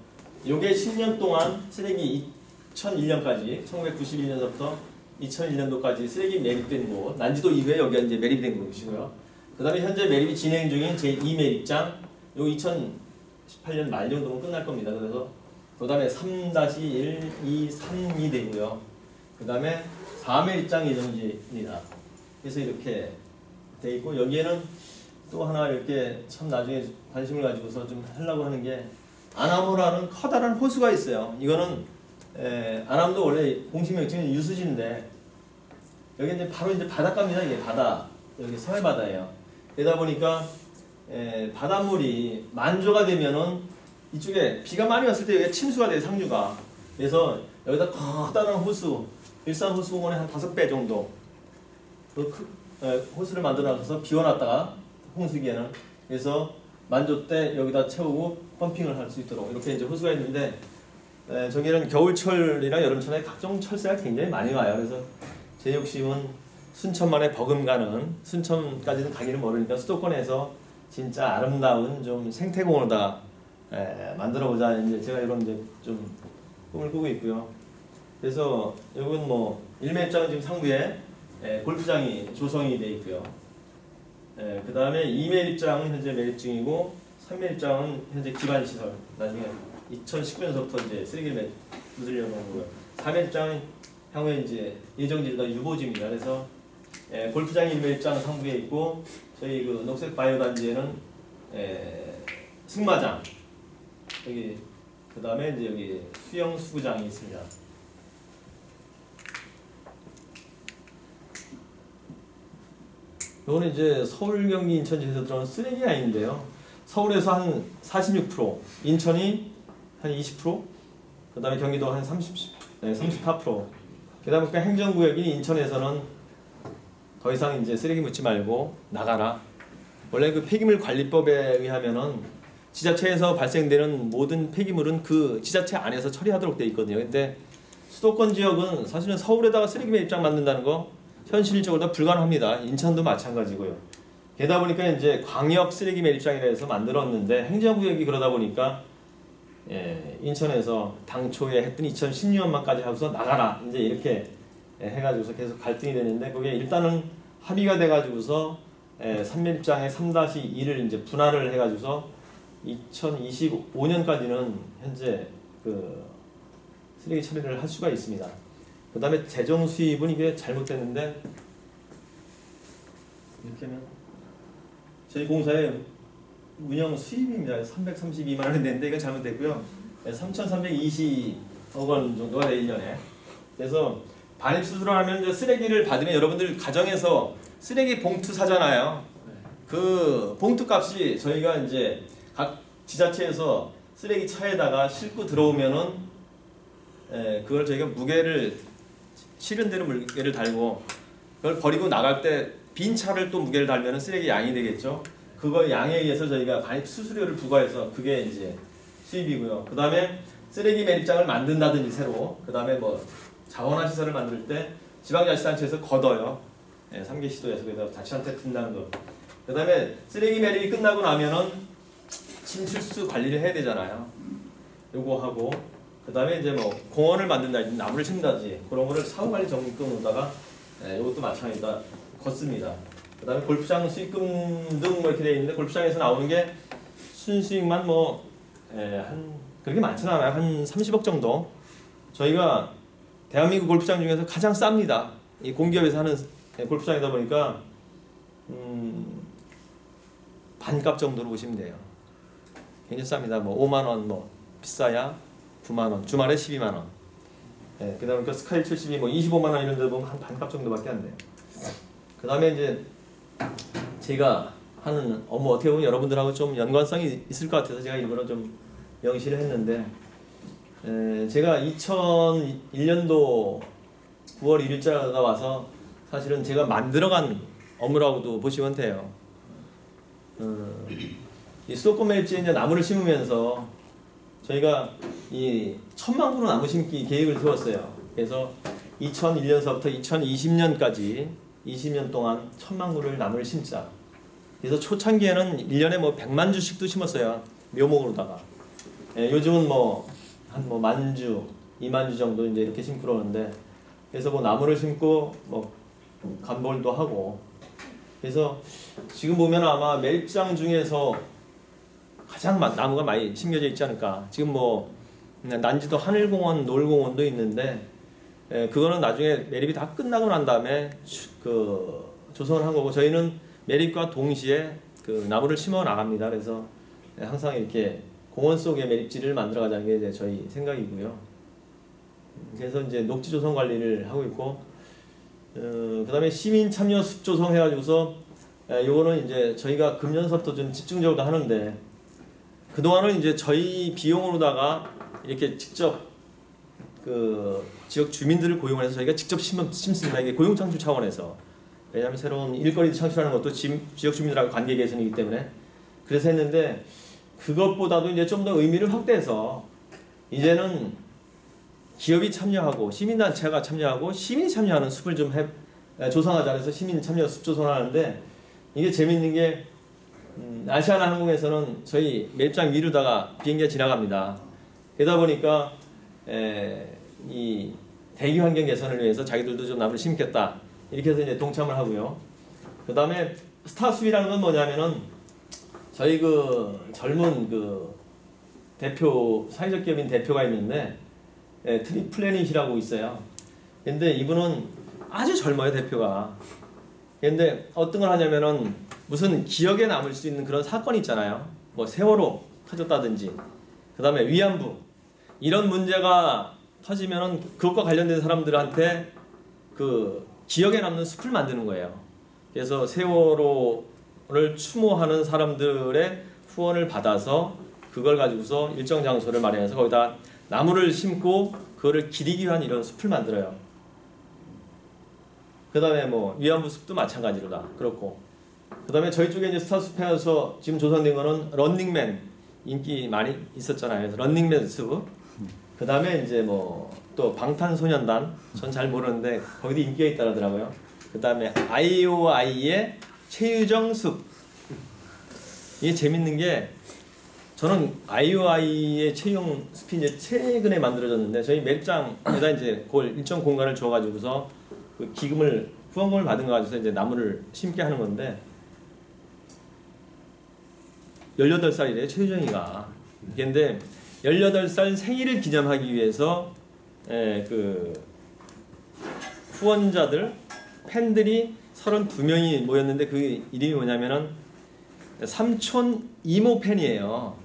요게 10년 동안 쓰레기 2001년까지 1991년서부터 2001년도까지 쓰레기 매립된 곳, 난지도 이후에 여기가 이제 매립된 곳이고요. 그다음에 현재 매립이 진행 중인 제2 매립장, 요 2018년 말 정도면 끝날 겁니다. 그래서 그다음에 3-1, 2, 3이 되고요. 그다음에 4매립장 예정지입니다. 그래서 이렇게 돼 있고, 여기에는 또 하나 이렇게 참 나중에 관심을 가지고서 좀 하려고 하는 게 아나모라는 커다란 호수가 있어요. 이거는 아남도 원래 공식 명칭은 유수지인데 여기 이제 바로 이제 바닷가입니다. 이게 바다, 여기 서해 바다예요. 그러다 보니까 바닷물이 만조가 되면은 이쪽에 비가 많이 왔을 때 여기 침수가 돼요, 상류가. 그래서 여기다 커다란 호수, 일산 호수공원의 한 5배 정도 호수를 만들어놔서 비워놨다가 홍수기에는, 그래서 만조 때 여기다 채우고 펌핑을 할 수 있도록 이렇게 이제 호수가 있는데, 저기는 겨울철이나 여름철에 각종 철새가 굉장히 많이 와요. 그래서 제 욕심은 순천만에 버금가는, 순천까지는 가기는 모르니까 수도권에서 진짜 아름다운 좀 생태공원을 만들어보자, 이제 제가 이런 이제 좀 꿈을 꾸고 있고요. 그래서 이건 뭐 1매장은 지금 상부에 골프장이 조성이 돼 있고요. 그 다음에 2매립장은 현재 매립 중이고, 3매립장은 현재 기반 시설, 나중에 2019년서부터 이제 쓰레기를 묻으려고 하는 거고요. 4매립장은 향후에 이제 예정지가 유보지입니다. 그래서 골프장 1매립장 상부에 있고, 저희 그 녹색 바이오 단지에는 승마장, 여기 그 다음에 이제 여기 수영 수구장이 있습니다. 이거는 이제 서울, 경기, 인천 지에서 들어오는 쓰레기 라인인데요. 서울에서 한 46%, 인천이 한 20%, 그 다음에 경기도 한 34%. 그러다 보니까 행정구역인 인천에서는 더 이상 이제 쓰레기 묻지 말고 나가라. 원래 그 폐기물 관리법에 의하면은 지자체에서 발생되는 모든 폐기물은 그 지자체 안에서 처리하도록 돼 있거든요. 근데 수도권 지역은 사실은 서울에다가 쓰레기 매립장 만든다는 거 현실적으로 다 불가능합니다. 인천도 마찬가지고요. 게다가 보니까 이제 광역 쓰레기 매립장이라 해서 만들었는데, 행정구역이 그러다 보니까 인천에서 당초에 했던 2016년만까지 하고서 나가라, 이제 이렇게 해가지고서 계속 갈등이 되는데, 그게 일단은 합의가 돼가지고서 3매립장의 3-2를 이제 분할을 해가지고서 2025년까지는 현재 그 쓰레기 처리를 할 수가 있습니다. 그 다음에 재정 수입은 이게 잘못됐는데, 이렇게 하면 저희 공사의 운영 수입입니다. 332만 원이 됐는데 이건 잘못됐고요. 3,320억 원 정도가 돼 1년에. 그래서 반입 수수료 하면 이제 쓰레기를 받으면 여러분들 가정에서 쓰레기 봉투 사잖아요. 그 봉투 값이 저희가 이제 각 지자체에서 쓰레기 차에다가 싣고 들어오면은 그걸 저희가 무게를 실은 대로 무게를 달고, 그걸 버리고 나갈 때 빈 차를 또 무게를 달면은 쓰레기 양이 되겠죠. 그거 양에 의해서 저희가 반입 수수료를 부과해서 그게 이제 수입이고요. 그 다음에 쓰레기 매립장을 만든다든지 새로, 그 다음에 뭐 자원화 시설을 만들 때 지방자치단체에서 걷어요. 3개 시도에서 그래서 자치단체 분담 거. 그 다음에 쓰레기 매립이 끝나고 나면은 침실수 관리를 해야 되잖아요. 요거 하고, 그 다음에 이제 뭐 공원을 만든다든지 나무를 심다든지 그런 거를 사후관리 적립금으로다가 이것도 마찬가지다 걷습니다. 그 다음에 골프장 수익금 등 뭐 이렇게 돼 있는데, 골프장에서 나오는 게 순수익만 뭐 한 그렇게 많지는 않아요. 한 30억 정도. 저희가 대한민국 골프장 중에서 가장 쌉니다. 이 공기업에서 하는 골프장이다 보니까 반값 정도로 보시면 돼요. 굉장히 쌉니다. 뭐 5만 원, 뭐 비싸야 9만 원, 주말에 12만 원. 그다음에 그 스카이 70이 뭐 25만 원 이런 데 보면 한 반값 정도밖에 안 돼요. 그다음에 이제 제가 하는 업무 어떻게 보면 여러분들하고 좀 연관성이 있을 것 같아서 제가 일부러 좀 명시를 했는데 제가 2001년도 9월 1일자가 와서 사실은 제가 만들어간 업무라고도 보시면 돼요. 이 수도권 매립지에 이제 나무를 심으면서 저희가 이 1000만 그루 나무 심기 계획을 세웠어요. 그래서 2001년서부터 2020년까지 20년 동안 1000만 그루를 나무를 심자. 그래서 초창기에는 1년에 뭐 100만 주씩도 심었어요. 묘목으로다가. 요즘은 한 10,000주, 20,000주 정도 이제 이렇게 심고 그러는데, 그래서 뭐 나무를 심고 뭐 간벌도 하고. 그래서 지금 보면 아마 매립장 중에서 가장 나무가 많이 심겨져 있지 않을까. 지금 뭐 난지도 하늘공원, 노을공원도 있는데 그거는 나중에 매립이 다 끝나고 난 다음에 조성을 한 거고, 저희는 매립과 동시에 그 나무를 심어 나갑니다. 그래서 항상 이렇게 공원 속의 매립지를 만들어 가자는 게 이제 저희 생각이고요. 그래서 이제 녹지 조성 관리를 하고 있고, 그다음에 시민 참여 숲 조성 해가지고서 요거는 이제 저희가 금년서부터 좀 집중적으로 하는데, 그동안은 이제 저희 비용으로다가 이렇게 직접 그 지역 주민들을 고용해서 저희가 직접 심습니다. 이게 고용 창출 차원에서. 왜냐하면 새로운 일거리를 창출하는 것도 지역 주민들하고 관계 개선이기 때문에 그래서 했는데, 그것보다도 이제 좀 더 의미를 확대해서 이제는 기업이 참여하고 시민단체가 참여하고 시민이 참여하는 숲을 좀 조성하자 해서 시민 참여 숲 조성하는데, 이게 재밌는 게 아시아나 항공에서는 저희 매립장 위로다가 비행기가 지나갑니다. 그러다 보니까 이 대기 환경 개선을 위해서 자기들도 좀 나무를 심겠다 이렇게 해서 이제 동참을 하고요. 그 다음에 스타숲이라는 건 뭐냐면은 저희 그 젊은 그 대표, 사회적 기업인 대표가 있는데 트리플래닛이라고 있어요. 근데 이분은 아주 젊어요, 대표가. 근데 어떤 걸 하냐면은 무슨 기억에 남을 수 있는 그런 사건이 있잖아요. 뭐 세월호 터졌다든지, 그 다음에 위안부 이런 문제가 터지면은 그것과 관련된 사람들한테 그 기억에 남는 숲을 만드는 거예요. 그래서 세월호를 추모하는 사람들의 후원을 받아서 그걸 가지고서 일정 장소를 마련해서 거기다 나무를 심고 그거를 기리기 위한 이런 숲을 만들어요. 그 다음에 뭐 위안부 숲도 마찬가지로 다 그렇고, 그 다음에 저희 쪽에 이제 스타숲에서 지금 조성된 거는 런닝맨 인기 많이 있었잖아요. 그래서 런닝맨 숲. 그 다음에 이제 뭐 또 방탄소년단, 전 잘 모르는데 거기도 인기가 있다더라고요. 그 다음에 IOI의 최유정 숲. 이게 재밌는 게, 저는 IOI의 최유정 숲이 이제 최근에 만들어졌는데, 저희 매립장에다 이제 그걸 일정 공간을 줘가지고서 그 기금을, 후원금을 받은 거 가지고서 이제 나무를 심게 하는 건데, 18살이래요, 최유정이가. 근데 18살 생일을 기념하기 위해서 그 후원자들, 팬들이 32명이 모였는데 그 이름이 뭐냐면은 삼촌 이모 팬이에요.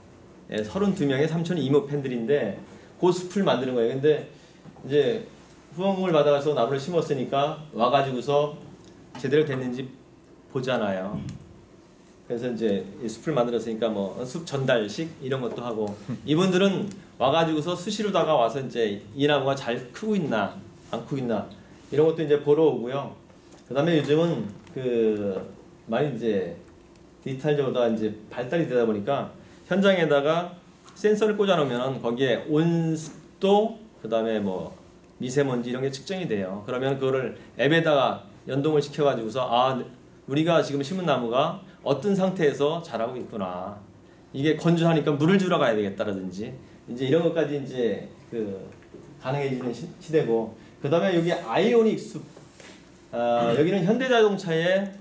32명의 삼촌 이모 팬들인데 그 숲을 만드는 거예요. 근데 이제 후원금을 받아서 나무를 심었으니까 와가지고서 제대로 됐는지 보잖아요. 그래서 이제 숲을 만들었으니까 뭐 숲 전달식 이런 것도 하고, 이분들은 와가지고서 수시로다가 와서 이제 이 나무가 잘 크고 있나 안 크고 있나 이런 것도 이제 보러 오고요. 그다음에 요즘은 그 많이 이제 디지털적으로 이제 발달이 되다 보니까 현장에다가 센서를 꽂아놓으면 거기에 온습도, 그다음에 뭐 미세먼지 이런 게 측정이 돼요. 그러면 그거를 앱에다가 연동을 시켜가지고서 아, 우리가 지금 심은 나무가 어떤 상태에서 자라고 있구나. 이게 건조하니까 물을 주러 가야 되겠다라든지 이제 이런 것까지 이제 그 가능해지는 시대고, 그다음에 여기 아이오닉 숲. 여기는 현대자동차에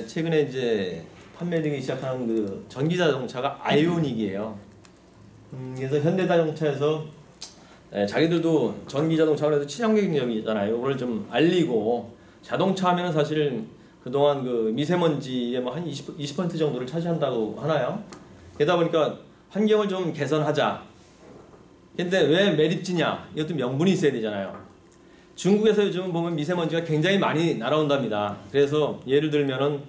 최근에 이제 판매되기 시작하는 그 전기자동차가 아이오닉이에요. 그래서 현대자동차에서 자기들도 전기자동차가 그래도 친환경적이잖아요. 이걸 좀 알리고, 자동차 하면은 사실 그동안 그 미세먼지의 뭐 한 20% 정도를 차지한다고 하나요? 그러다 보니까 환경을 좀 개선하자. 근데 왜 매립지냐? 이것도 명분이 있어야 되잖아요. 중국에서 요즘 보면 미세먼지가 굉장히 많이 날아온답니다. 그래서 예를 들면은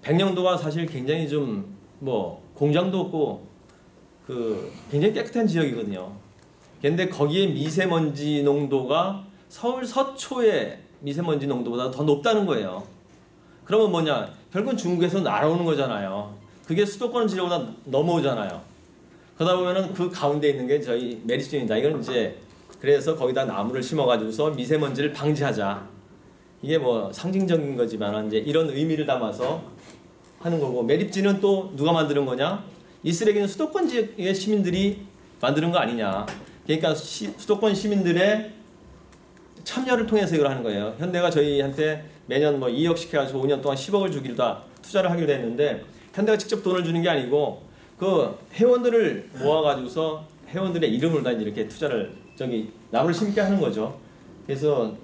백령도가 사실 굉장히 좀 뭐 공장도 없고 그 굉장히 깨끗한 지역이거든요. 근데 거기에 미세먼지 농도가 서울 서초의 미세먼지 농도보다 더 높다는 거예요. 그러면 뭐냐? 결국은 중국에서 날아오는 거잖아요. 그게 수도권 지역보다 넘어오잖아요. 그러다 보면은 그 가운데 있는 게 저희 메리츠입니다. 이건 이제 그래서 거기다 나무를 심어가지고서 미세먼지를 방지하자. 이게 뭐 상징적인 거지만 이제 이런 의미를 담아서 하는 거고, 매립지는 또 누가 만드는 거냐? 이 쓰레기는 수도권 지역의 시민들이 만드는 거 아니냐? 그러니까 수도권 시민들의 참여를 통해서 이걸 하는 거예요. 현대가 저희한테 매년 뭐 2억씩 해가지고 5년 동안 10억을 주기로 다 투자를 하기로 했는데, 현대가 직접 돈을 주는 게 아니고 그 회원들을 모아가지고서 회원들의 이름으로 다 이렇게 투자를 나무를 심게 하는 거죠. 그래서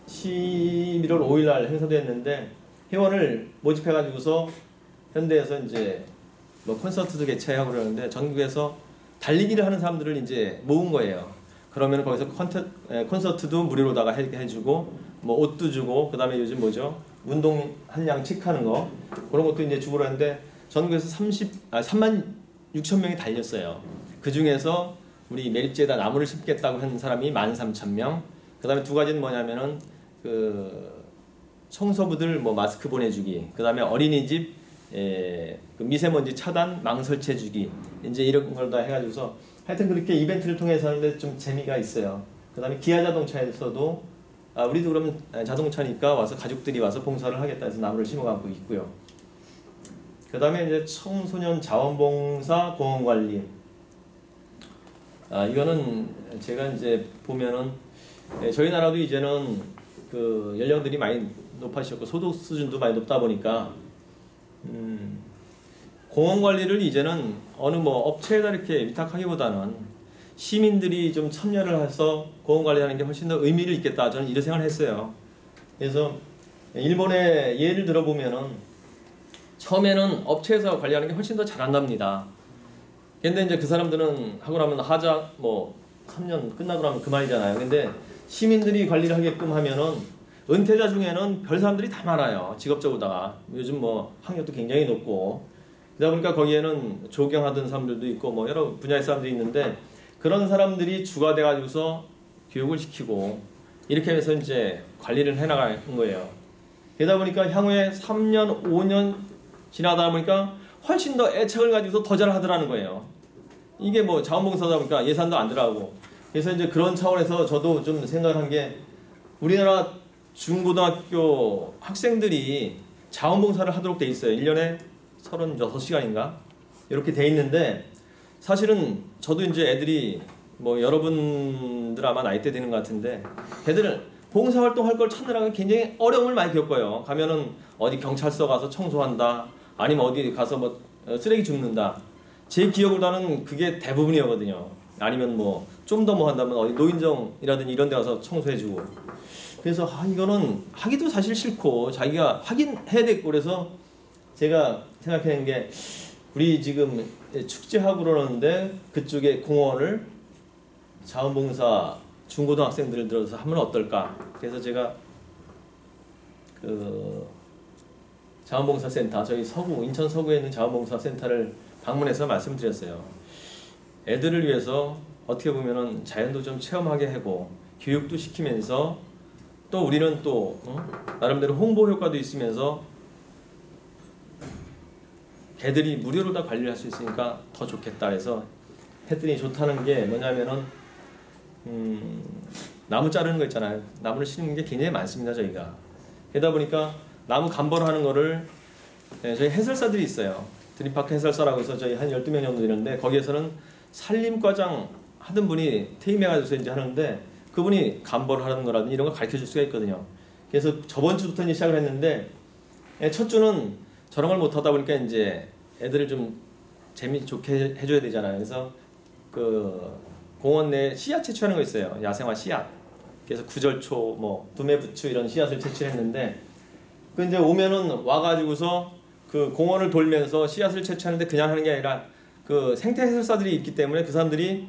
11월 5일 날 행사도 했는데 회원을 모집해가지고서 현대에서 이제 뭐 콘서트도 개최하고 그러는데 전국에서 달리기를 하는 사람들을 이제 모은 거예요. 그러면 거기서 콘서트도 무료로다가 해주고 뭐 옷도 주고, 그 다음에 요즘 뭐죠? 운동 한량 체크하는 거 그런 것도 이제 주고 그러는데 전국에서 3만 6천 명이 달렸어요. 그 중에서 우리 매립지에다 나무를 심겠다고 한 사람이 13,000명. 그 다음에 두 가지는 뭐냐면은 그 청소부들 뭐 마스크 보내주기, 그 다음에 어린이집 그 미세먼지 차단 망 설치해주기, 이제 이런 걸 다 해가지고서 하여튼 그렇게 이벤트를 통해서 하는데 좀 재미가 있어요. 그 다음에 기아 자동차에서도 우리도 그러면 자동차니까 와서 가족들이 와서 봉사를 하겠다 해서 나무를 심어가고 있고요. 그 다음에 이제 청소년 자원봉사 공원관리. 이거는 제가 이제 보면은 저희 나라도 이제는 그 연령들이 많이 높아지셨고 소득 수준도 많이 높다 보니까 공원 관리를 이제는 어느 뭐 업체에다 이렇게 위탁하기보다는 시민들이 좀 참여를 해서 공원 관리하는 게 훨씬 더 의미를 있겠다, 저는 이런 생각을 했어요. 그래서 일본의 예를 들어보면은 처음에는 업체에서 관리하는 게 훨씬 더 잘한답니다. 근데 이제 그 사람들은 하고 나면 하자 뭐 3년 끝나고 나면 그만이잖아요. 근데 시민들이 관리를 하게끔 하면은 은퇴자 중에는 별 사람들이 다 많아요. 직업적으로다가 요즘 뭐 학력도 굉장히 높고, 그러다 보니까 거기에는 조경하던 사람들도 있고 뭐 여러 분야의 사람들이 있는데, 그런 사람들이 주가 돼가지고서 교육을 시키고 이렇게 해서 이제 관리를 해나가는 거예요. 그러다 보니까 향후에 3년, 5년 지나다 보니까 훨씬 더 애착을 가지고서 더 잘하더라는 거예요. 이게 뭐 자원봉사다 보니까 예산도 안 들어가고. 그래서 이제 그런 차원에서 저도 좀 생각을 한 게, 우리나라 중고등학교 학생들이 자원봉사를 하도록 돼 있어요. 1년에 36시간인가? 이렇게 돼 있는데, 사실은 저도 이제 애들이 뭐 여러분들 아마 나이대 되는 것 같은데, 애들은 봉사활동 할 걸 찾느라고 굉장히 어려움을 많이 겪어요. 가면은 어디 경찰서 가서 청소한다, 아니면 어디 가서 뭐 쓰레기 줍는다. 제 기억으로는 그게 대부분이었거든요. 아니면 뭐 좀 더 뭐 한다면 어디 노인정이라든지 이런 데 가서 청소해주고. 그래서 이거는 하기도 사실 싫고 자기가 하긴 해야 되고, 그래서 제가 생각하는 게, 우리 지금 축제하고 그러는데 그쪽에 공원을 자원봉사 중고등학생들을 들어서 하면 어떨까. 그래서 제가 그 자원봉사센터, 저희 인천 서구에 있는 자원봉사센터를 방문해서 말씀드렸어요. 애들을 위해서 어떻게 보면은 자연도 좀 체험하게 하고 교육도 시키면서, 또 우리는 또 나름대로 홍보 효과도 있으면서 걔들이 무료로 다 관리를 할 수 있으니까 더 좋겠다 해서 했더니, 좋다는 게 뭐냐면은 나무 자르는 거 있잖아요. 나무를 심는 게 굉장히 많습니다, 저희가. 그러다 보니까 나무 감벌 하는 거를 저희 해설사들이 있어요. 드림파크 해설사라고 해서 저희 한 12명 정도 되는데, 거기에서는 산림과장 하던 분이 퇴임해가지고 이제 하는데, 그분이 감벌 하는 거라든지 이런 걸 가르쳐 줄 수가 있거든요. 그래서 저번 주부터 이제 시작을 했는데, 첫 주는 저런 걸 못 하다 보니까 이제 애들을 좀 재미 좋게 해줘야 되잖아요. 그래서 그 공원 내 씨앗 채취하는 거 있어요. 야생화 씨앗. 그래서 구절초, 뭐 두매부추 이런 씨앗을 채취했는데, 그 이제 오면은 와가지고서 그 공원을 돌면서 씨앗을 채취하는데 그냥 하는 게 아니라 그 생태 해설사들이 있기 때문에 그 사람들이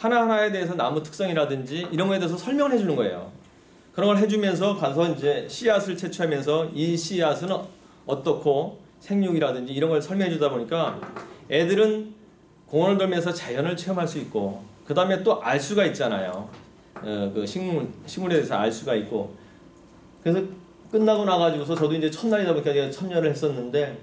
하나하나에 대해서 나무 특성이라든지 이런 거에 대해서 설명을 해주는 거예요. 그런 걸 해주면서 가서 이제 씨앗을 채취하면서 이 씨앗은 어떻고 생육이라든지 이런 걸 설명해 주다 보니까 애들은 공원을 돌면서 자연을 체험할 수 있고 그 다음에 또 알 수가 있잖아요. 그 식물에 대해서 알 수가 있고 그래서 끝나고 나가지고서 저도 이제 첫날이다 보니까 제가 참여를 했었는데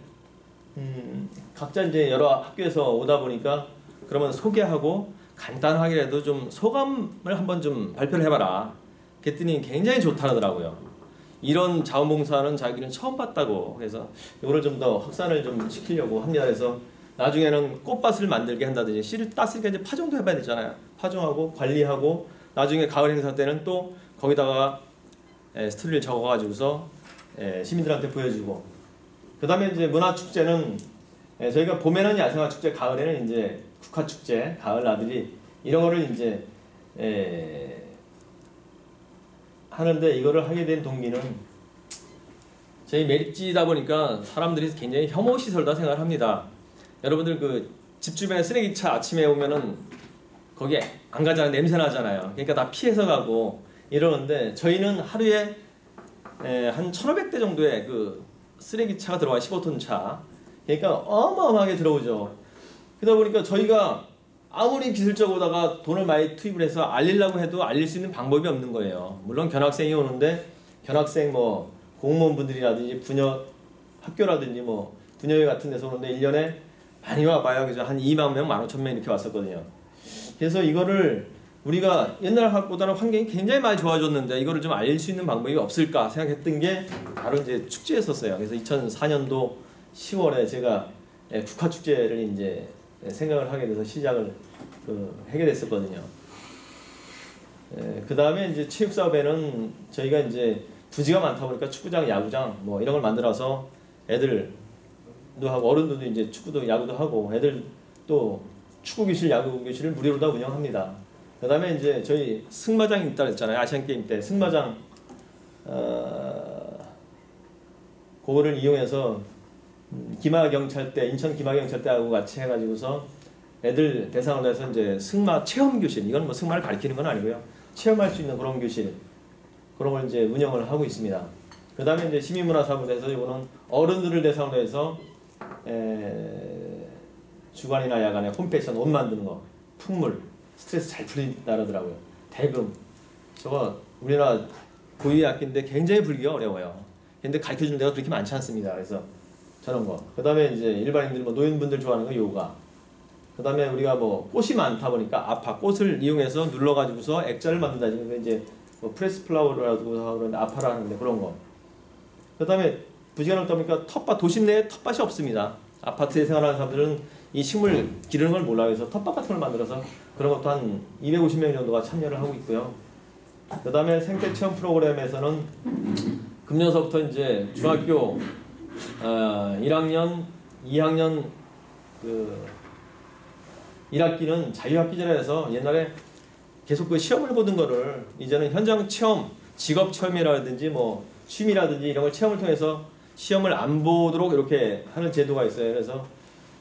각자 이제 여러 학교에서 오다 보니까 그러면 소개하고 간단하게라도 좀 소감을 한번 좀 발표를 해봐라. 그랬더니 굉장히 좋다더라고요. 이런 자원봉사는 자기는 처음 봤다고. 그래서 이거를 좀 더 확산을 좀 시키려고 합니다. 그래서 나중에는 꽃밭을 만들게 한다든지 씨를 땄으니까 이제 파종도 해봐야 되잖아요. 파종하고 관리하고 나중에 가을 행사 때는 또 거기다가 스토리를 적어가지고서 시민들한테 보여주고 그 다음에 이제 문화축제는 저희가 봄에는 야생화축제, 가을에는 이제 국화축제, 가을 나들이 이런 거를 이제 하는데 이거를 하게 된 동기는 저희 매립지다 보니까 사람들이 굉장히 혐오 시설다 생각을 합니다. 여러분들 그 집 주변에 쓰레기차 아침에 오면은 거기에 안 가잖아요. 냄새 나잖아요. 그러니까 다 피해서 가고 이러는데 저희는 하루에 한 1,500대 정도의 그 쓰레기차가 들어와요. 15톤 차. 그러니까 어마어마하게 들어오죠. 그러다 보니까 저희가 아무리 기술적으로다가 돈을 많이 투입을 해서 알리려고 해도 알릴 수 있는 방법이 없는 거예요. 물론 견학생이 오는데 견학생 뭐 공무원분들이라든지 부녀 학교라든지 뭐 부녀회 같은 데서 오는데 1년에 많이 와봐요. 그래서 한 2만 명, 15,000명 이렇게 왔었거든요. 그래서 이거를 우리가 옛날보다는 환경이 굉장히 많이 좋아졌는데 이거를 좀 알릴 수 있는 방법이 없을까 생각했던 게 바로 이제 축제였었어요. 그래서 2004년도 10월에 제가 국화축제를 이제 생각을 하게 돼서 시작을 하게 됐었거든요. 그 다음에 이제 체육사업에는 저희가 이제 부지가 많다 보니까 축구장, 야구장 뭐 이런 걸 만들어서 애들도 하고 어른들도 이제 축구도 야구도 하고 애들 또 축구 교실, 야구 교실을 무료로 다 운영합니다. 그 다음에 이제 저희 승마장이 있다고 했잖아요. 아시안 게임 때 승마장 그거를 이용해서 기마경찰대, 인천 기마경찰대하고 같이 해가지고서 애들 대상으로 해서 이제 승마 체험 교실, 이건 뭐 승마를 가르치는 건 아니고요. 체험할 수 있는 그런 교실, 그런 걸 이제 운영을 하고 있습니다. 그 다음에 이제 시민문화사업에서 이거는 어른들을 대상으로 해서 주간이나 야간에 홈패션 옷 만드는 거, 풍물, 스트레스 잘 풀린다 그러더라고요. 대금, 저거 우리나라 고유의 악기인데 굉장히 불기가 어려워요. 근데 가르쳐주는 데가 그렇게 많지 않습니다. 그래서 저런 거. 그 다음에 이제 일반인들, 뭐 노인분들 좋아하는 거 요가. 그 다음에 우리가 뭐 꽃이 많다 보니까 아파, 꽃을 이용해서 눌러가지고서 액자를 만든다든지 이제 뭐 프레스 플라워라고 그러는데 아파라 하는데 그런 거. 그 다음에 부지가 넓다 보니까 텃밭, 도심 내에 텃밭이 없습니다. 아파트에 생활하는 사람들은 이 식물 기르는 걸 몰라요. 그래서 텃밭 같은 걸 만들어서 그런 것도 한 250명 정도가 참여를 하고 있고요. 그 다음에 생태 체험 프로그램에서는 금년서부터 이제 중학교 1학년, 2학년 그 1학기는 자유학기제라 해서 옛날에 계속 그 시험을 보던 거를 이제는 현장 체험, 직업 체험이라든지 뭐 취미라든지 이런 걸 체험을 통해서 시험을 안 보도록 이렇게 하는 제도가 있어요. 그래서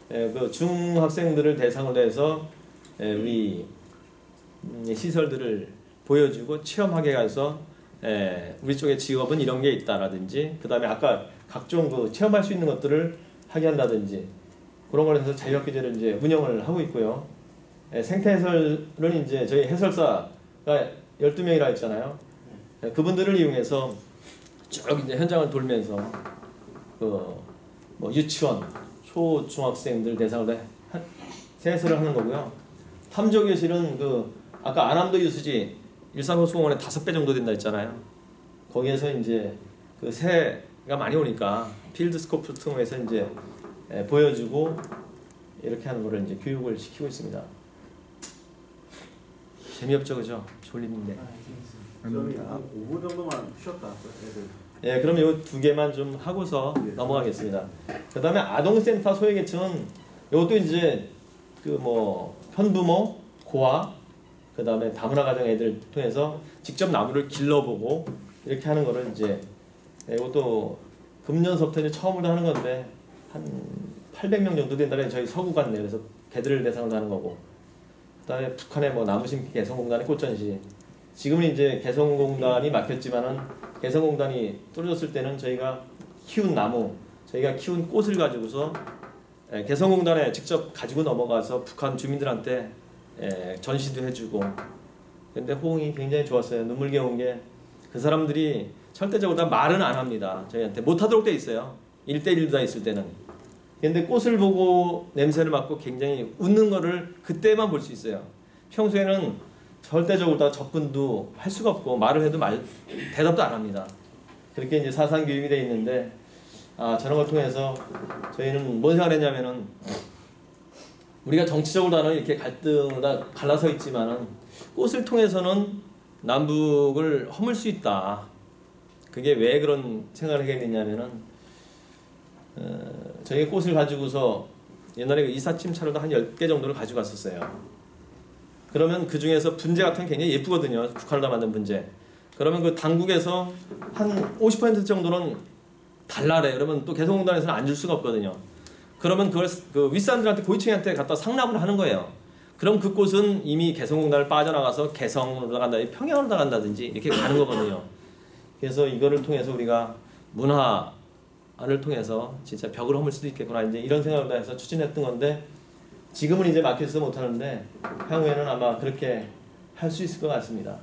그 중학생들을 대상으로 해서 우리 시설들을 보여주고 체험하게 가서 우리 쪽에 직업은 이런 게 있다라든지 그 다음에 아까 각종 그 체험할 수 있는 것들을 하게 한다든지 그런 걸 해서 자유학기제를 이제 운영을 하고 있고요. 생태해설은 이제 저희 해설사가 12명이라 했잖아요. 그분들을 이용해서 쭉 이제 현장을 돌면서 그 뭐 유치원, 초, 중학생들 대상으로 해설을 하는 거고요. 탐조교실은 그 아까 안암도 유수지 일산호수공원에 5배 정도 된다 했잖아요. 거기에서 이제 그 새가 많이 오니까 필드 스코프 통해서 이제 보여주고 이렇게 하는 거를 이제 교육을 시키고 있습니다. 재미없죠, 그죠? 졸리는데. 저희 한 5분 정도만 쉬었다 왔어요, 애들. 예, 그럼 요 2개만 좀 하고서 넘어가겠습니다. 그 다음에 아동센터 소외계층은 이것도 이제 그 뭐 현부모, 고아, 그 다음에 다문화 가정 애들 통해서 직접 나무를 길러보고 이렇게 하는 거를 이제 이것도 금년서부터 이제 처음으로 하는 건데 한 800명 정도 된다는 저희 서구관 내에서 걔들을 대상으로 하는 거고 그다음에 북한의 뭐 나무심기 개성공단의 꽃전시. 지금은 이제 개성공단이 막혔지만은 개성공단이 뚫어졌을 때는 저희가 키운 나무, 저희가 키운 꽃을 가지고서 개성공단에 직접 가지고 넘어가서 북한 주민들한테 전시도 해주고. 근데 호응이 굉장히 좋았어요. 눈물겨운 게 그 사람들이 절대적으로 다 말은 안 합니다. 저희한테 못하도록 돼 있어요. 1대1도 다 있을 때는. 근데 꽃을 보고 냄새를 맡고 굉장히 웃는 거를 그때만 볼 수 있어요. 평소에는 절대적으로 다 접근도 할 수가 없고 말을 해도 대답도 안 합니다. 그렇게 이제 사상 교육이 돼 있는데 저런 걸 통해서 저희는 뭔 생각을 했냐면은 우리가 정치적으로는 이렇게 갈등을 다 갈라서 있지만은 꽃을 통해서는 남북을 허물 수 있다. 그게 왜 그런 생각을 하게 됐냐면은 저희가 꽃을 가지고서 옛날에 그 이삿짐 차로도 한 10개 정도를 가지고 갔었어요. 그러면 그 중에서 분재 같은 게 굉장히 예쁘거든요. 북한으로 만든 분재. 그러면 그 당국에서 한 50% 정도는 달라래. 그러면 또 개성공단에서는 안 줄 수가 없거든요. 그러면 그걸 그 윗사람들한테 고위층한테 갖다 상납을 하는 거예요. 그럼 그 꽃은 이미 개성공단을 빠져나가서 개성으로 나간다든지 평양으로 나간다든지 이렇게 가는 거거든요. 그래서 이거를 통해서 우리가 문화를 통해서 진짜 벽을 허물 수도 있겠구나 이제 이런 생각을 해서 추진했던 건데 지금은 이제 막혀서 못 하는데 향후에는 아마 그렇게 할 수 있을 것 같습니다.